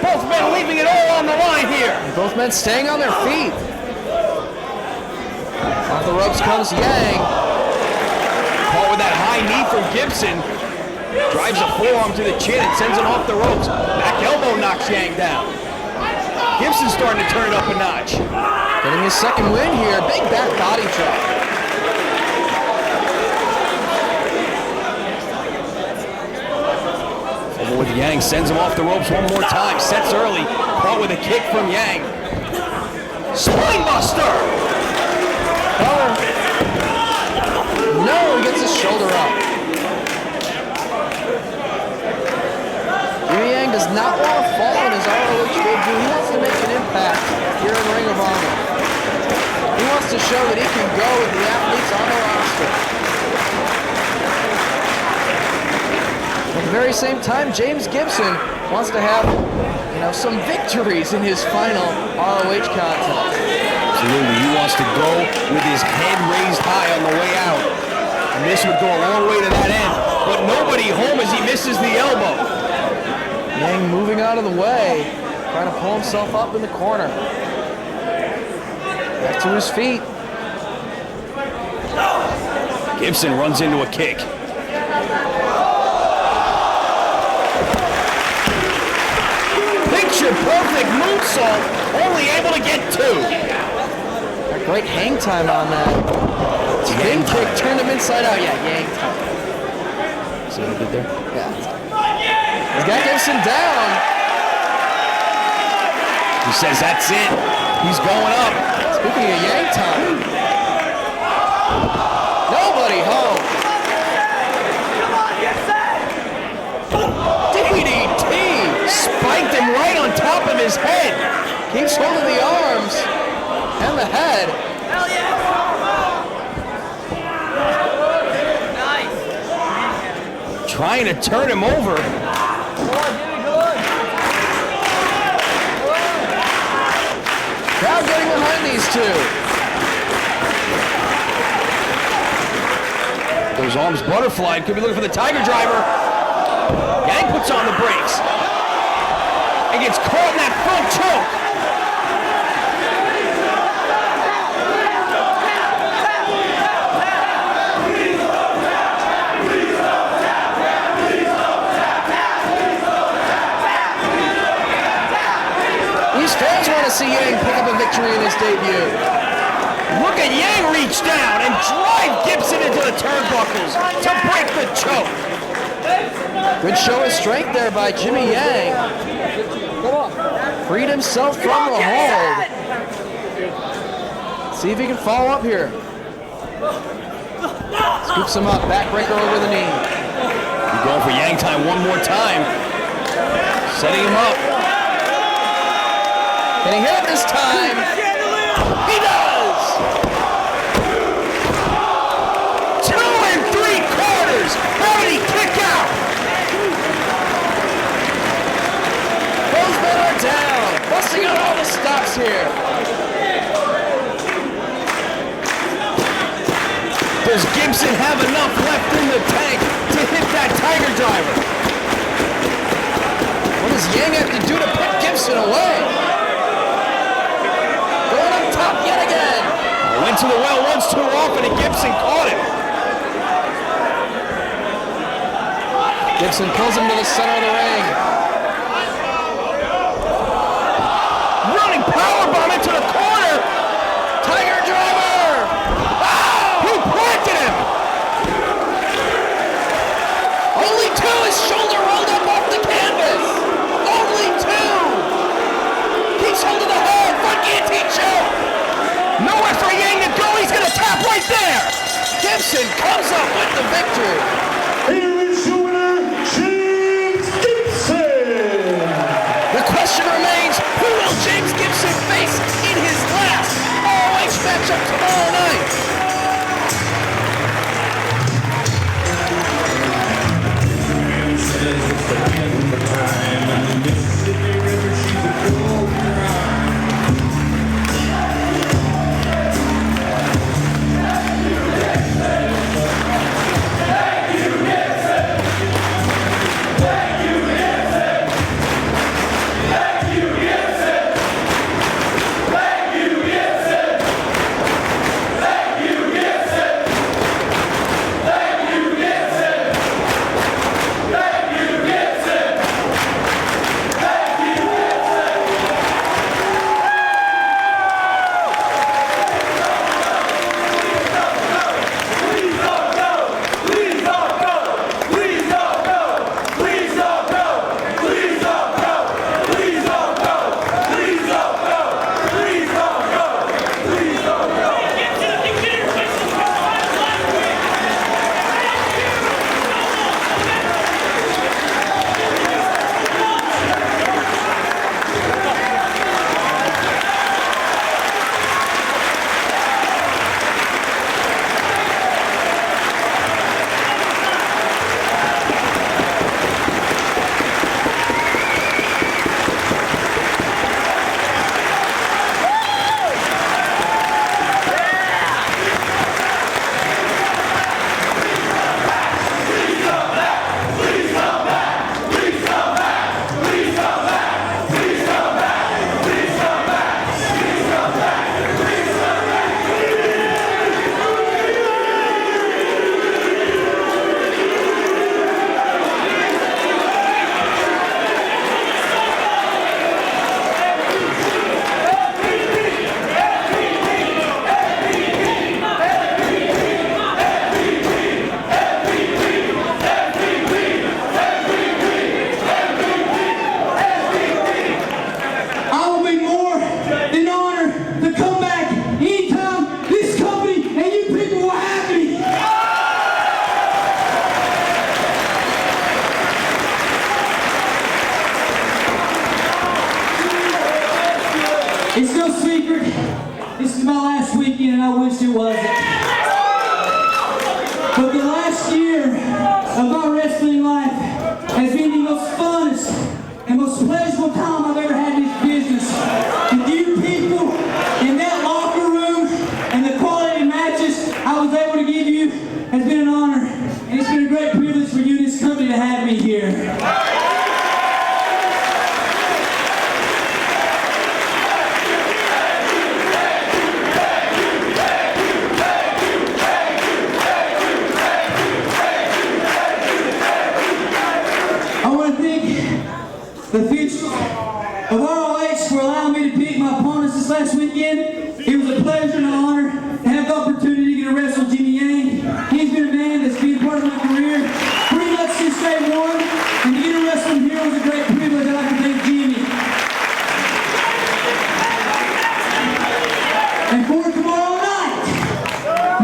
Both men leaving it all on the line here. Both men staying on their feet. Off the ropes comes Yang. Caught with that high knee from Gibson. Drives a forearm to the chin and sends him off the ropes. Back elbow knocks Yang down. Gibson's starting to turn it up a notch. Getting his second win here. Big back body drop. Over with Yang, sends him off the ropes one more time. Sets early. Caught with a kick from Yang. Spine buster! Oh. No, he gets his shoulder up. Jimmy Yang does not want to fall in his ROH debut. He wants to make an impact here in Ring of Honor. He wants to show that he can go with the athletes on the roster. At the very same time, James Gibson wants to have, you know, some victories in his final ROH contest. Absolutely, he wants to go with his head raised high on the way out. And this would go a long way to that end. But nobody home as he misses the elbow. Yang moving out of the way, trying to pull himself up in the corner. Back to his feet. Gibson runs into a kick. Picture perfect moonsault, only able to get 2. A great hang time on that. Spin kick turned him inside out. Yeah, Yang time. See what I did there? Yeah. He's got Gibson down. He says that's it. He's going up. Speaking of Yang time. Nobody home. DDT. Spiked him right on top of his head. Keeps holding the arms and the head. Hell yeah. Nice. Trying to turn him over. Crowd getting behind these two. Those arms butterflied. Could be looking for the Tiger Driver. Yang puts on the brakes. And gets caught in that front choke. These fans want to see Yang pick up a victory in his debut. Look at Yang reach down and drive Gibson into the turnbuckles to break the choke. Good show of strength there by Jimmy Yang. Freed himself from the hold. See if he can follow up here. Scoops him up, backbreaker over the knee. He's going for Yang time one more time. Setting him up. Can he hit it this time? He does! 2 3/4. How did he kick out? Both men are down. here. Does Gibson have enough left in the tank to hit that Tiger Driver? What does Yang have to do to put Gibson away? Going up top yet again. Went to the well once too often and Gibson caught it. Gibson pulls him to the center of the ring. Running powerbomb into the corner. Tiger Driver! He planted him. Only two, his shoulder rolled up off the canvas. Only two. Keeps holding the head. Front guillotine choke. Nowhere for Yang to go. He's going to tap right there. Gibson comes up with the victory. Here is your winner, James Gibson. The question remains, who will James Gibson face in his last ROH matchup tomorrow night? It's no secret, this is my last weekend and I wish it wasn't. But the last year of my wrestling life has been the most funnest and most pleasurable time I've ever had in this business. With you people in that locker room and the quality matches I was able to give you has been an honor. And it's been a great privilege for you and this company to have me here. The future of ROH for allowing me to pick my opponents this last weekend. It was a pleasure and an honor to have the opportunity to get to wrestle Jimmy Yang. He's been a man that's been part of my career pretty much since day one, and to get to wrestle him here was a great privilege. I'd like to thank Jimmy. And for tomorrow night,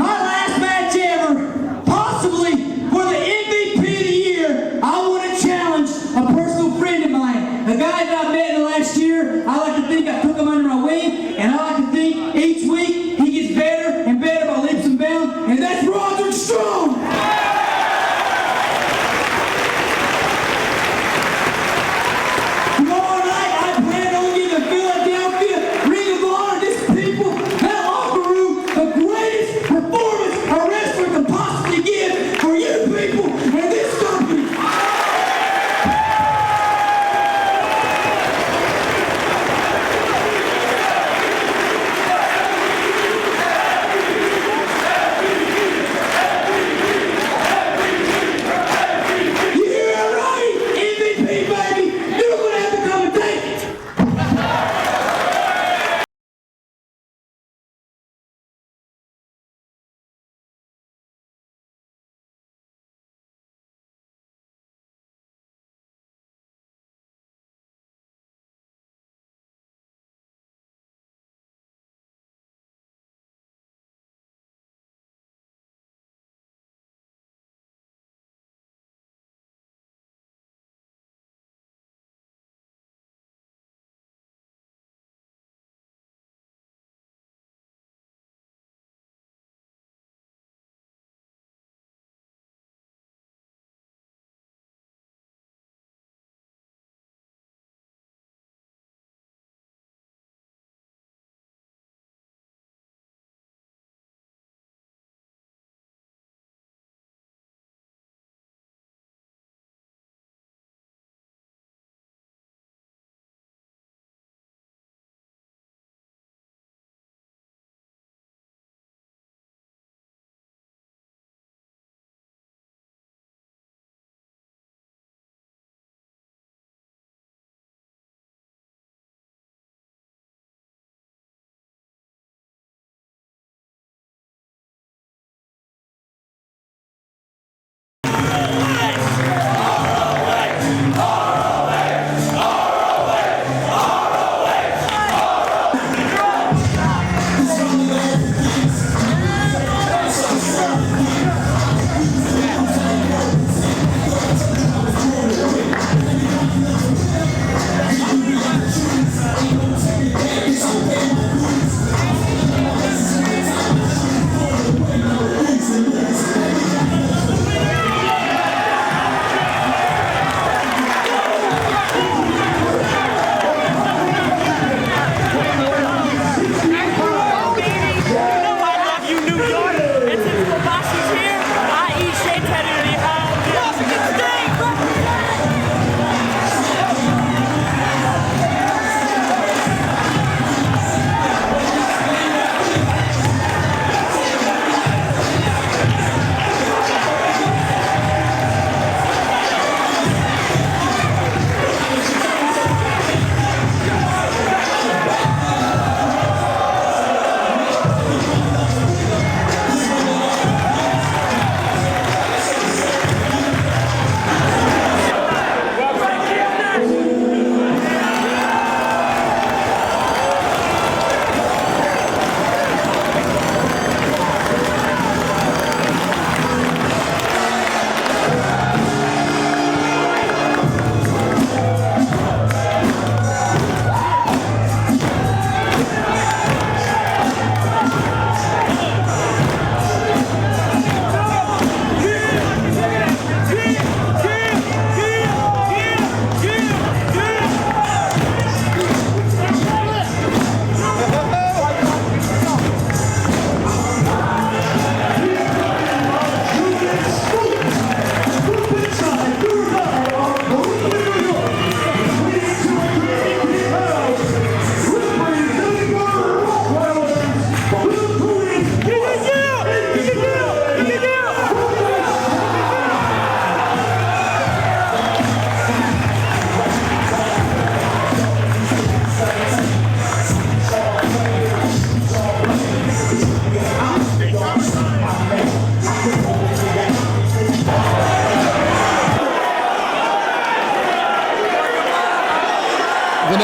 my last match ever, possibly for the MVP of the year, I want to challenge a personal friend of mine, a guy that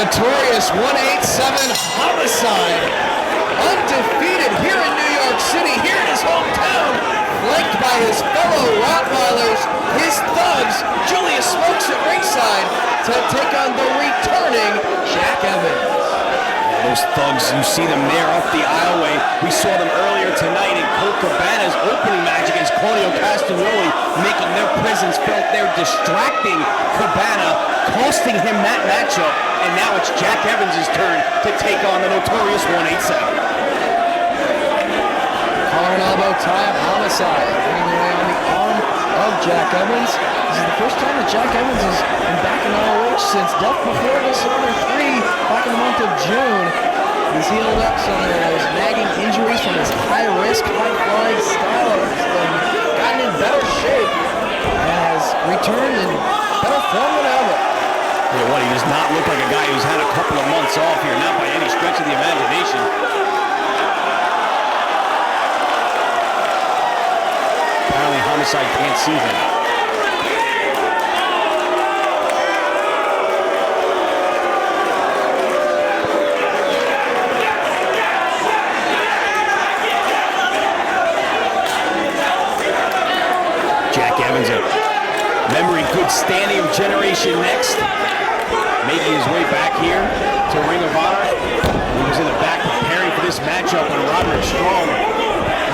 notorious 187 Homicide, undefeated here in New York City, here in his hometown, flanked by his fellow Rottweilers, his thugs, Julius Smokes at ringside, to take on the returning Jack Evans. Those thugs, you see them there up the aisleway. We saw them earlier tonight in Colt Cabana's opening match against Claudio Castagnoli, making their presence felt. They're distracting Cabana, costing him that matchup, and now it's Jack Evans' turn to take on the notorious 187. Collar and elbow tie of Homicide, bringing away on the arm of Jack Evans. This is the first time that Jack Evans has been back in ROH since Death Before Dishonor 3 back in the month of June. He's healed up some of those nagging injuries from his high-risk, high-flying style. He's gotten in better shape and has returned in better form than ever. Yeah, what, he does not look like a guy who's had a couple of months off here, not by any stretch of the imagination. Apparently Homicide can't see him. Jack Evans, a member in good standing of Generation Next, making his way back here to Ring of Honor. He was in the back preparing for this matchup when Roderick Strong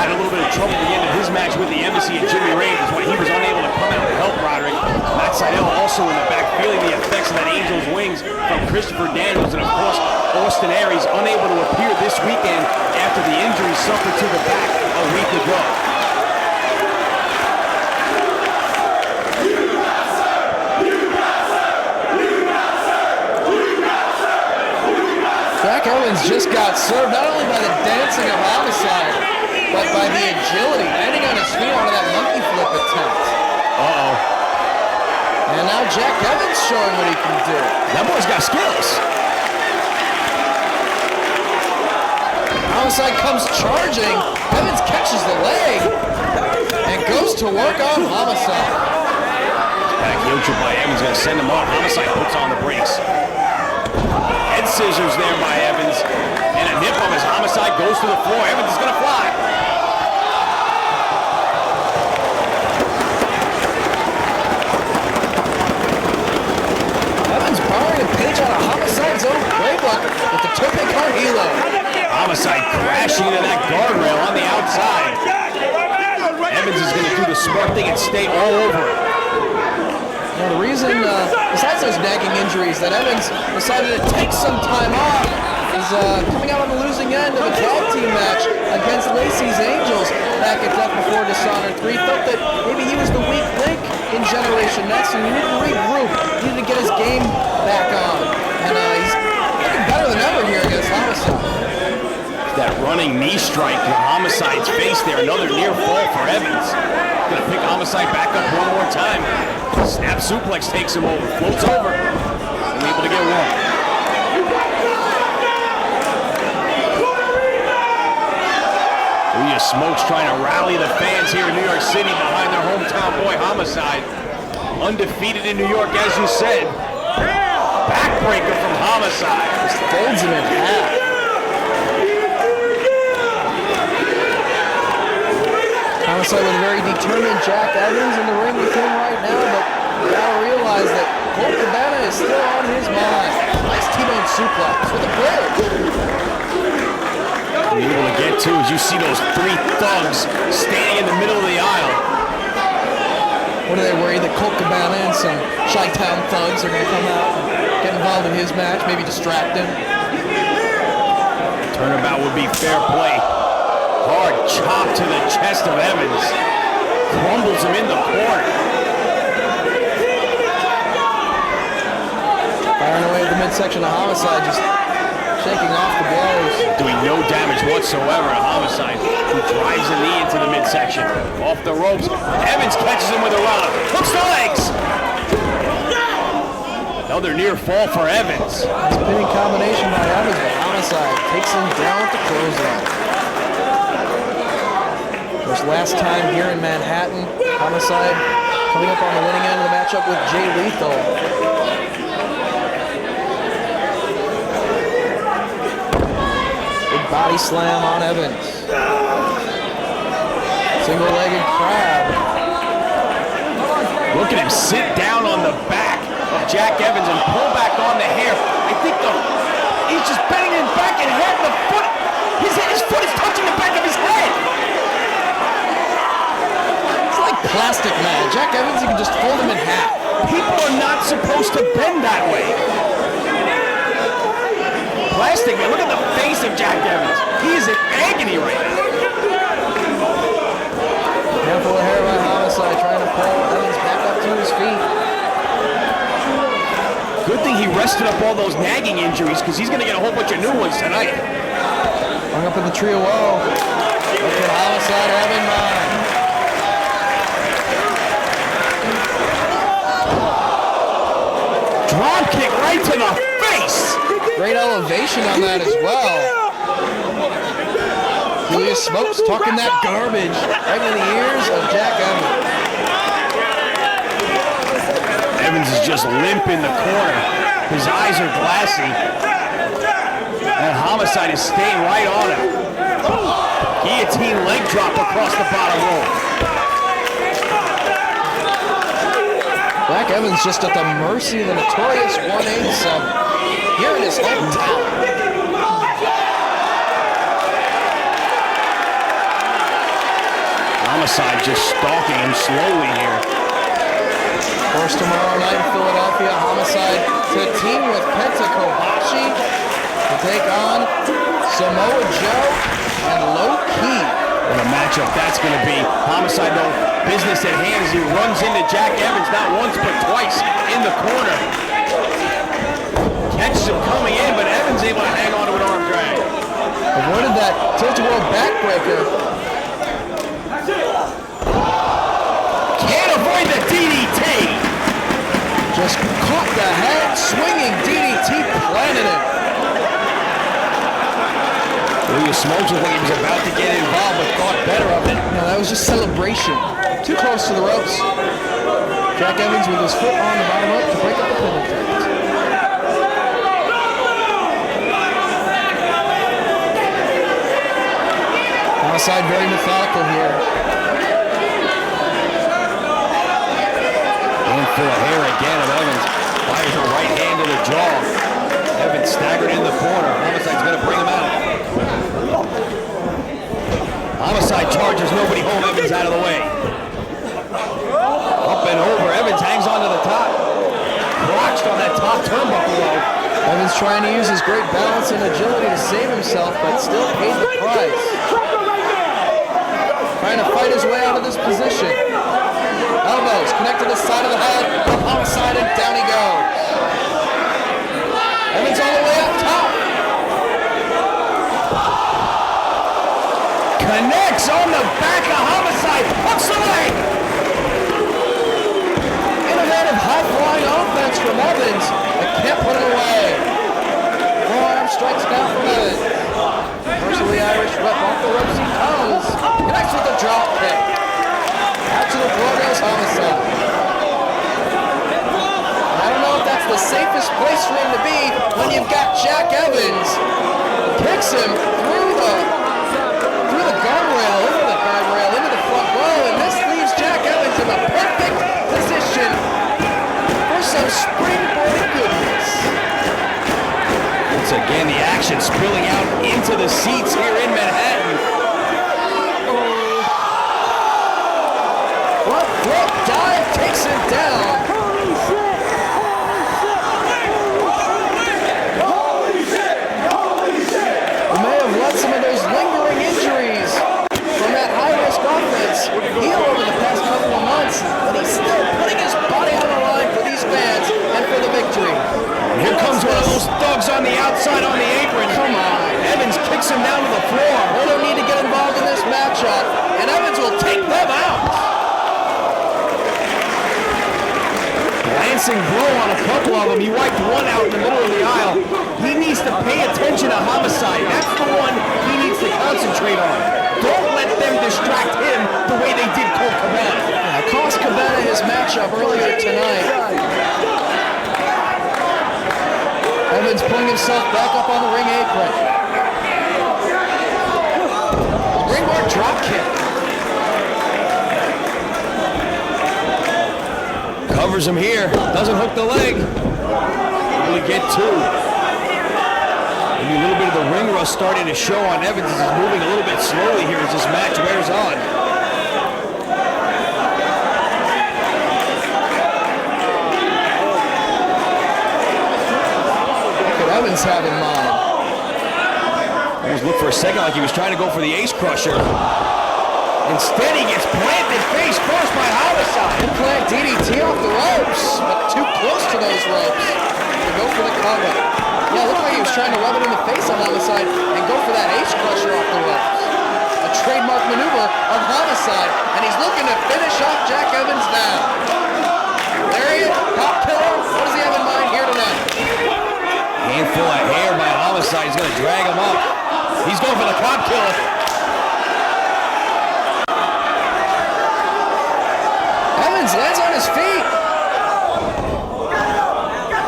had a little bit of trouble at the end of his match with the Embassy and Jimmy Reigns when he was unable to come out and help Roderick. Matt Sydal also in the back feeling the effects of that Angel's Wings from Christopher Daniels, and of course Austin Aries unable to appear this weekend after the injury suffered to the back a week ago. Jack Evans just got served not only by the dancing of Homicide, but by the agility, landing on his feet onto that monkey flip attempt. Uh-oh. And now Jack Evans showing what he can do. That boy's got skills. Homicide comes charging. Evans catches the leg and goes to work on Homicide. Back heel trip by Evans, gonna send him off. Homicide puts on the brakes. Head scissors there by Evans, and a nip on his Homicide goes to the floor. Evans is gonna fly. Evans borrowing a page out of Homicide's own playbook with the Tope con Hilo. Homicide crashing into that guardrail on the outside. Evans is gonna do the smart thing and stay all over it. Well, the reason, besides those nagging injuries, that Evans decided to take some time off is coming out on the losing end of a tag team match against Lacey's Angels back at Death Before Dishonor 3. Felt that maybe he was the weak link in Generation Next and he needed to regroup, he needed to get his game back on. And he's looking better than ever here against Homicide. That running knee strike to Homicide's face there, another near fall for Evans. Gonna pick Homicide back up one more time. Snap suplex takes him over, floats over, and able to get one. Julius Smokes trying to rally the fans here in New York City behind their hometown boy Homicide. Undefeated in New York, as you said. Backbreaker from Homicide. Just folds him in half. Homicide with a very determined Jack Evans in the ring with him right now, but you gotta realize that Colt Cabana is still on his mind. Nice T-bone suplex with a bridge. What you're able to get to is you see those three thugs standing in the middle of the aisle. What are they worried that Colt Cabana and some Chi-Town thugs are gonna come out and get involved in his match, maybe distract him? Turnabout would be fair play. Hard chop to the chest of Evans. Crumbles him in the corner. Firing away at the midsection of Homicide, just shaking off the blows. Doing no damage whatsoever to Homicide, who drives the knee into the midsection. Off the ropes. Evans catches him with a rod. Hooks the legs. Another near fall for Evans. Spinning combination by Evans, but Homicide takes him down with the clothesline. Course, last time here in Manhattan, Homicide coming up on the winning end of the matchup with Jay Lethal. Body slam on Evans. Single-legged crab. Look at him sit down on the back of Jack Evans and pull back on the hair. I think he's just bending his back and head. The foot, his foot is touching the back of his head. It's like plastic man. Jack Evans, you can just fold him in half. People are not supposed to bend that way. Plastic man, look at the face of Jack Evans. He is in agony right now. Handful of hair by Homicide trying to pull Evans back up to his feet. Good thing he rested up all those nagging injuries because he's going to get a whole bunch of new ones tonight. Hung up in the trio woe. Look at Homicide having mine. Drop kick right to the face. Great elevation on that as well. Julius Smokes talking that garbage right in the ears of Jack Evans. Evans is just limp in the corner. His eyes are glassy. And Homicide is staying right on him. Guillotine leg drop across the bottom rope. Jack Evans just at the mercy of the notorious 187 here in his hometown. Homicide just stalking him slowly here. Of course, tomorrow night in Philadelphia, Homicide to team with Penta Kobashi to take on Samoa Joe and Low Key. What a matchup that's going to be. Homicide, no business at hand as he runs into Jack Evans not once but twice in the corner. Catches him coming in, but Evans able to hang on to an arm drag. Avoided that tilt-a-whirl backbreaker. Can't avoid the DDT. Just caught the head, swinging DDT, planted him. Julius Smokes looked like he was about to get involved, but thought better of it. No, that was just celebration. Too close to the ropes. Jack Evans with his foot on the bottom rope to break up the pin attempt. Homicide very methodical here. Full of hair again of Evans. Fires a right hand to the jaw. Evans staggered in the corner. Homicide's going to bring him out. Homicide charges nobody home. Evans out of the way. Up and over. Evans hangs onto the top. Crotched on that top turnbuckle rope. Evans trying to use his great balance and agility to save himself, but still paid the price. Trying to fight his way out of this position. Elbows connect to the side of the head. Homicide, and down he goes. Evans all the way up top. Connects on the back of Homicide. Hooks the leg. Innovative high-flying offense from Evans. But can't put it away. Forearm strikes down from Evans. Mercifully Irish whip off the ropes he comes. Connects with the drop kick. Out to the floor goes Homicide. I don't know if that's the safest place for him to be when you've got Jack Evans. Kicks him through the guardrail, over the guardrail, into the front row, and this leaves Jack Evans in the perfect position for some springboard goodness. Once again, the action spilling out into the seats here in Manhattan. Flip dive takes him down. We may have let some of those lingering injuries from that high-risk offense heal over the past couple of months, but he's still putting his body on the line for these fans and for the victory. Here comes one of those thugs on the outside on the apron. Come on. Evans kicks him down to the floor. They don't need to get involved in this matchup, and Evans will take them out. Glancing blow on a couple of them. He wiped one out in the middle of the aisle. He needs to pay attention to Homicide. That's the one he needs to concentrate on. Don't let them distract him the way they did Colt Cabana. Yeah, cost Cabana his matchup earlier tonight. Evans pulling himself back up on the ring apron. drop kick. Covers him here. Doesn't hook the leg. Only get two. Maybe a little bit of the ring rust starting to show on Evans. He's moving a little bit slowly here as this match wears on. What could Evans have in mind? Almost looked for a second like he was trying to go for the ace crusher. Instead, he gets planted face first by Homicide. Implant DDT off the ropes, but too close to those ropes to go for the cover. Yeah, it looked like he was trying to rub it in the face on Homicide and go for that ace crusher off the ropes. A trademark maneuver of Homicide, and he's looking to finish off Jack Evans now. Lariat, pop killer, what does he have in mind here tonight? Handful of hair by Homicide. He's going to drag him up. He's going for the cop killer. Evans lands on his feet.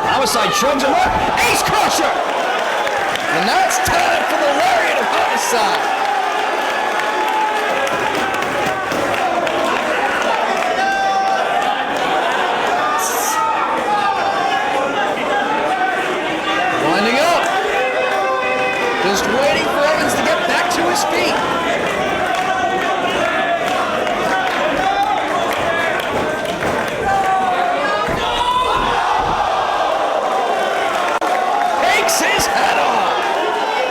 Homicide shrugs him up. Ace crusher! And now it's time for the lariat of Homicide. Winding up. Just waiting for Evans to get back to his feet. His head off.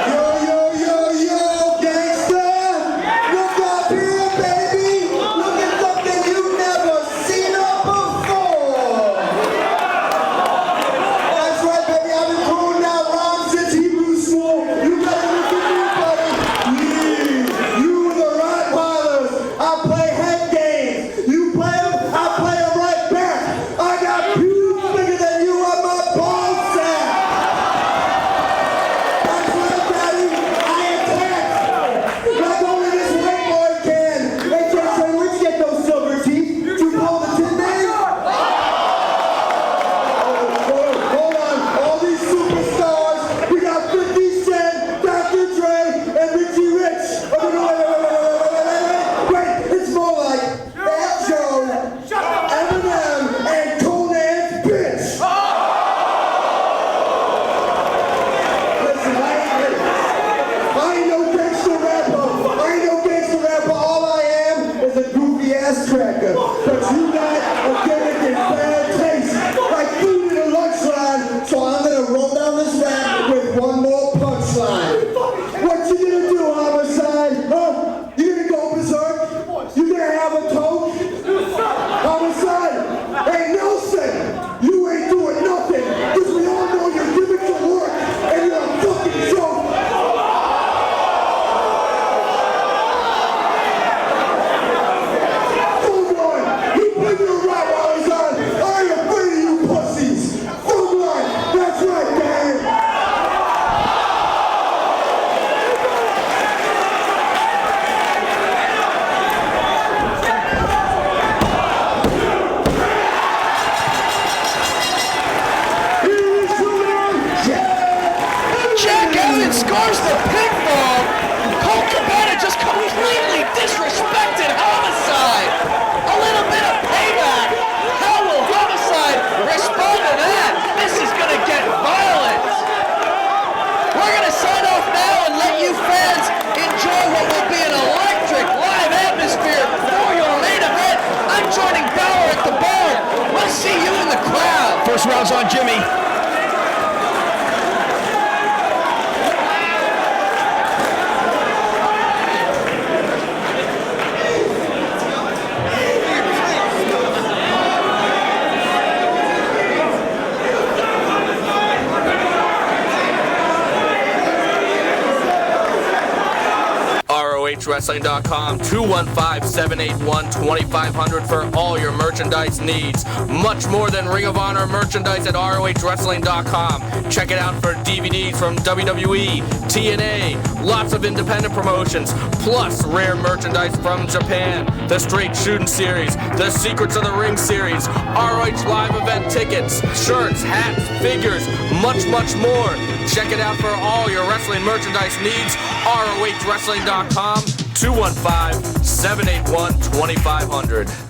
Yo, yo, yo, yo, gangsta! Look up here, baby! Look at something you've never seen before! That's right, baby, I've been throwing down rhymes since Hebrew school. You better look at me, buddy! Yeah, you the Rottweilers! I play head games! You play them, I play them right back! I got pubes bigger than you on my ball sack! Like only this white boy can. Hey, Jason, where'd you get those silver teeth? Did you pull the Tin Man? Hold on. All these superstars. We got 50 Cent, Dr. Dre, and Richie Rich. Oh, no, wait. It's more like Fat Joe, Eminem, and Conan's bitch. Listen, I ain't no gangster rapper. I ain't no gangster rapper. All I am is a goofy ass cracker. But you got a gimmick and bad taste, like food in a lunch line. So I'm gonna roll down this rap with one more punchline. What you gonna do, Homicide? Huh? You gonna go berserk? You gonna have a toke? Homicide? Hey, Nelson, you ain't doing nothing. Cause we all know your gimmick to work, and you're a fucking joke. Hold on! You put your Rottweilers on! I am afraid of you pussies! Hold on! That's right, man! Here is your winner, Jack Evans scores the pinfall. Colt Cabana just completely disrespected Homicide. A little bit of payback. How will Homicide respond to that? This is going to get violent. We're going to sign off now and let you fans enjoy what will be an electric live atmosphere for your main event. I'm joining Bauer at the bar. We'll see you in the crowd. First round's on Jimmy. ROHWrestling.com, 215-781-2500 for all your merchandise needs. Much more than Ring of Honor merchandise at ROHWrestling.com. Check it out for DVDs from WWE, TNA, lots of independent promotions, plus rare merchandise from Japan, the Straight Shooting Series, the Secrets of the Ring Series, ROH live event tickets, shirts, hats, figures, much, much more. Check it out for all your wrestling merchandise needs, ROHWrestling.com. 215-781-2500.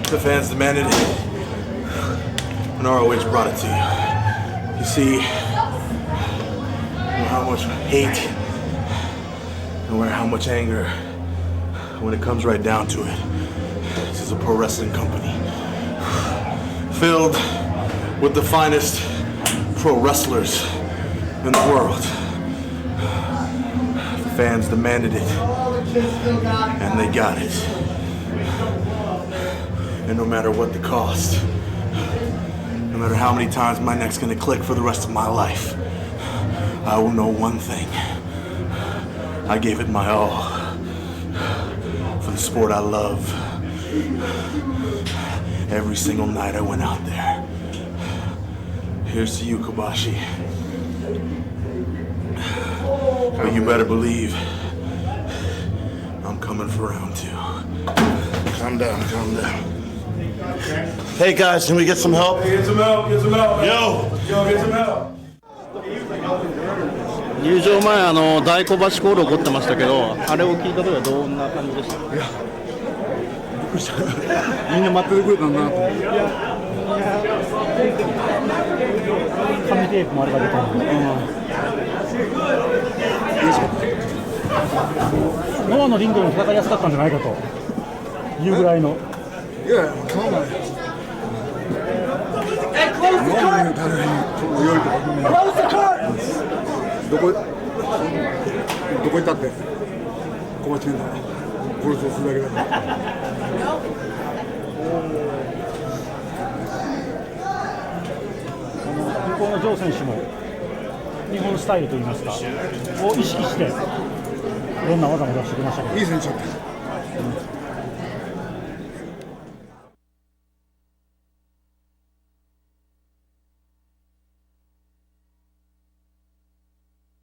The fans demanded it, and ROH brought it to you. You see, how much hate and how much anger, when it comes right down to it, this is a pro wrestling company filled with the finest pro wrestlers in the world. The fans demanded it, and they got it. And no matter what the cost, no matter how many times my neck's gonna click for the rest of my life, I will know one thing. I gave it my all for the sport I love. Every single night I went out there. Here's to you, Kobashi. But you better believe I'm coming for round 2. Calm down, calm down. Hey guys, can we get some help? Get some help, get some help. Yo! Get some help. 入場前大小橋コール起こってましたけど、あれを聞いた時はどんな感じでした？いや、びっくりした。みんな待っててくれたんだなと思って。紙テープもあれが出たので、ノアのリングより戦いやすかったんじゃないかというぐらいの。いやいや、そんなない。どこ行ったって小町健だ殺しをするだけだから向こうのジョー選手も日本スタイルといいますかを意識していろんな技も出してきましたけどいい選手だった。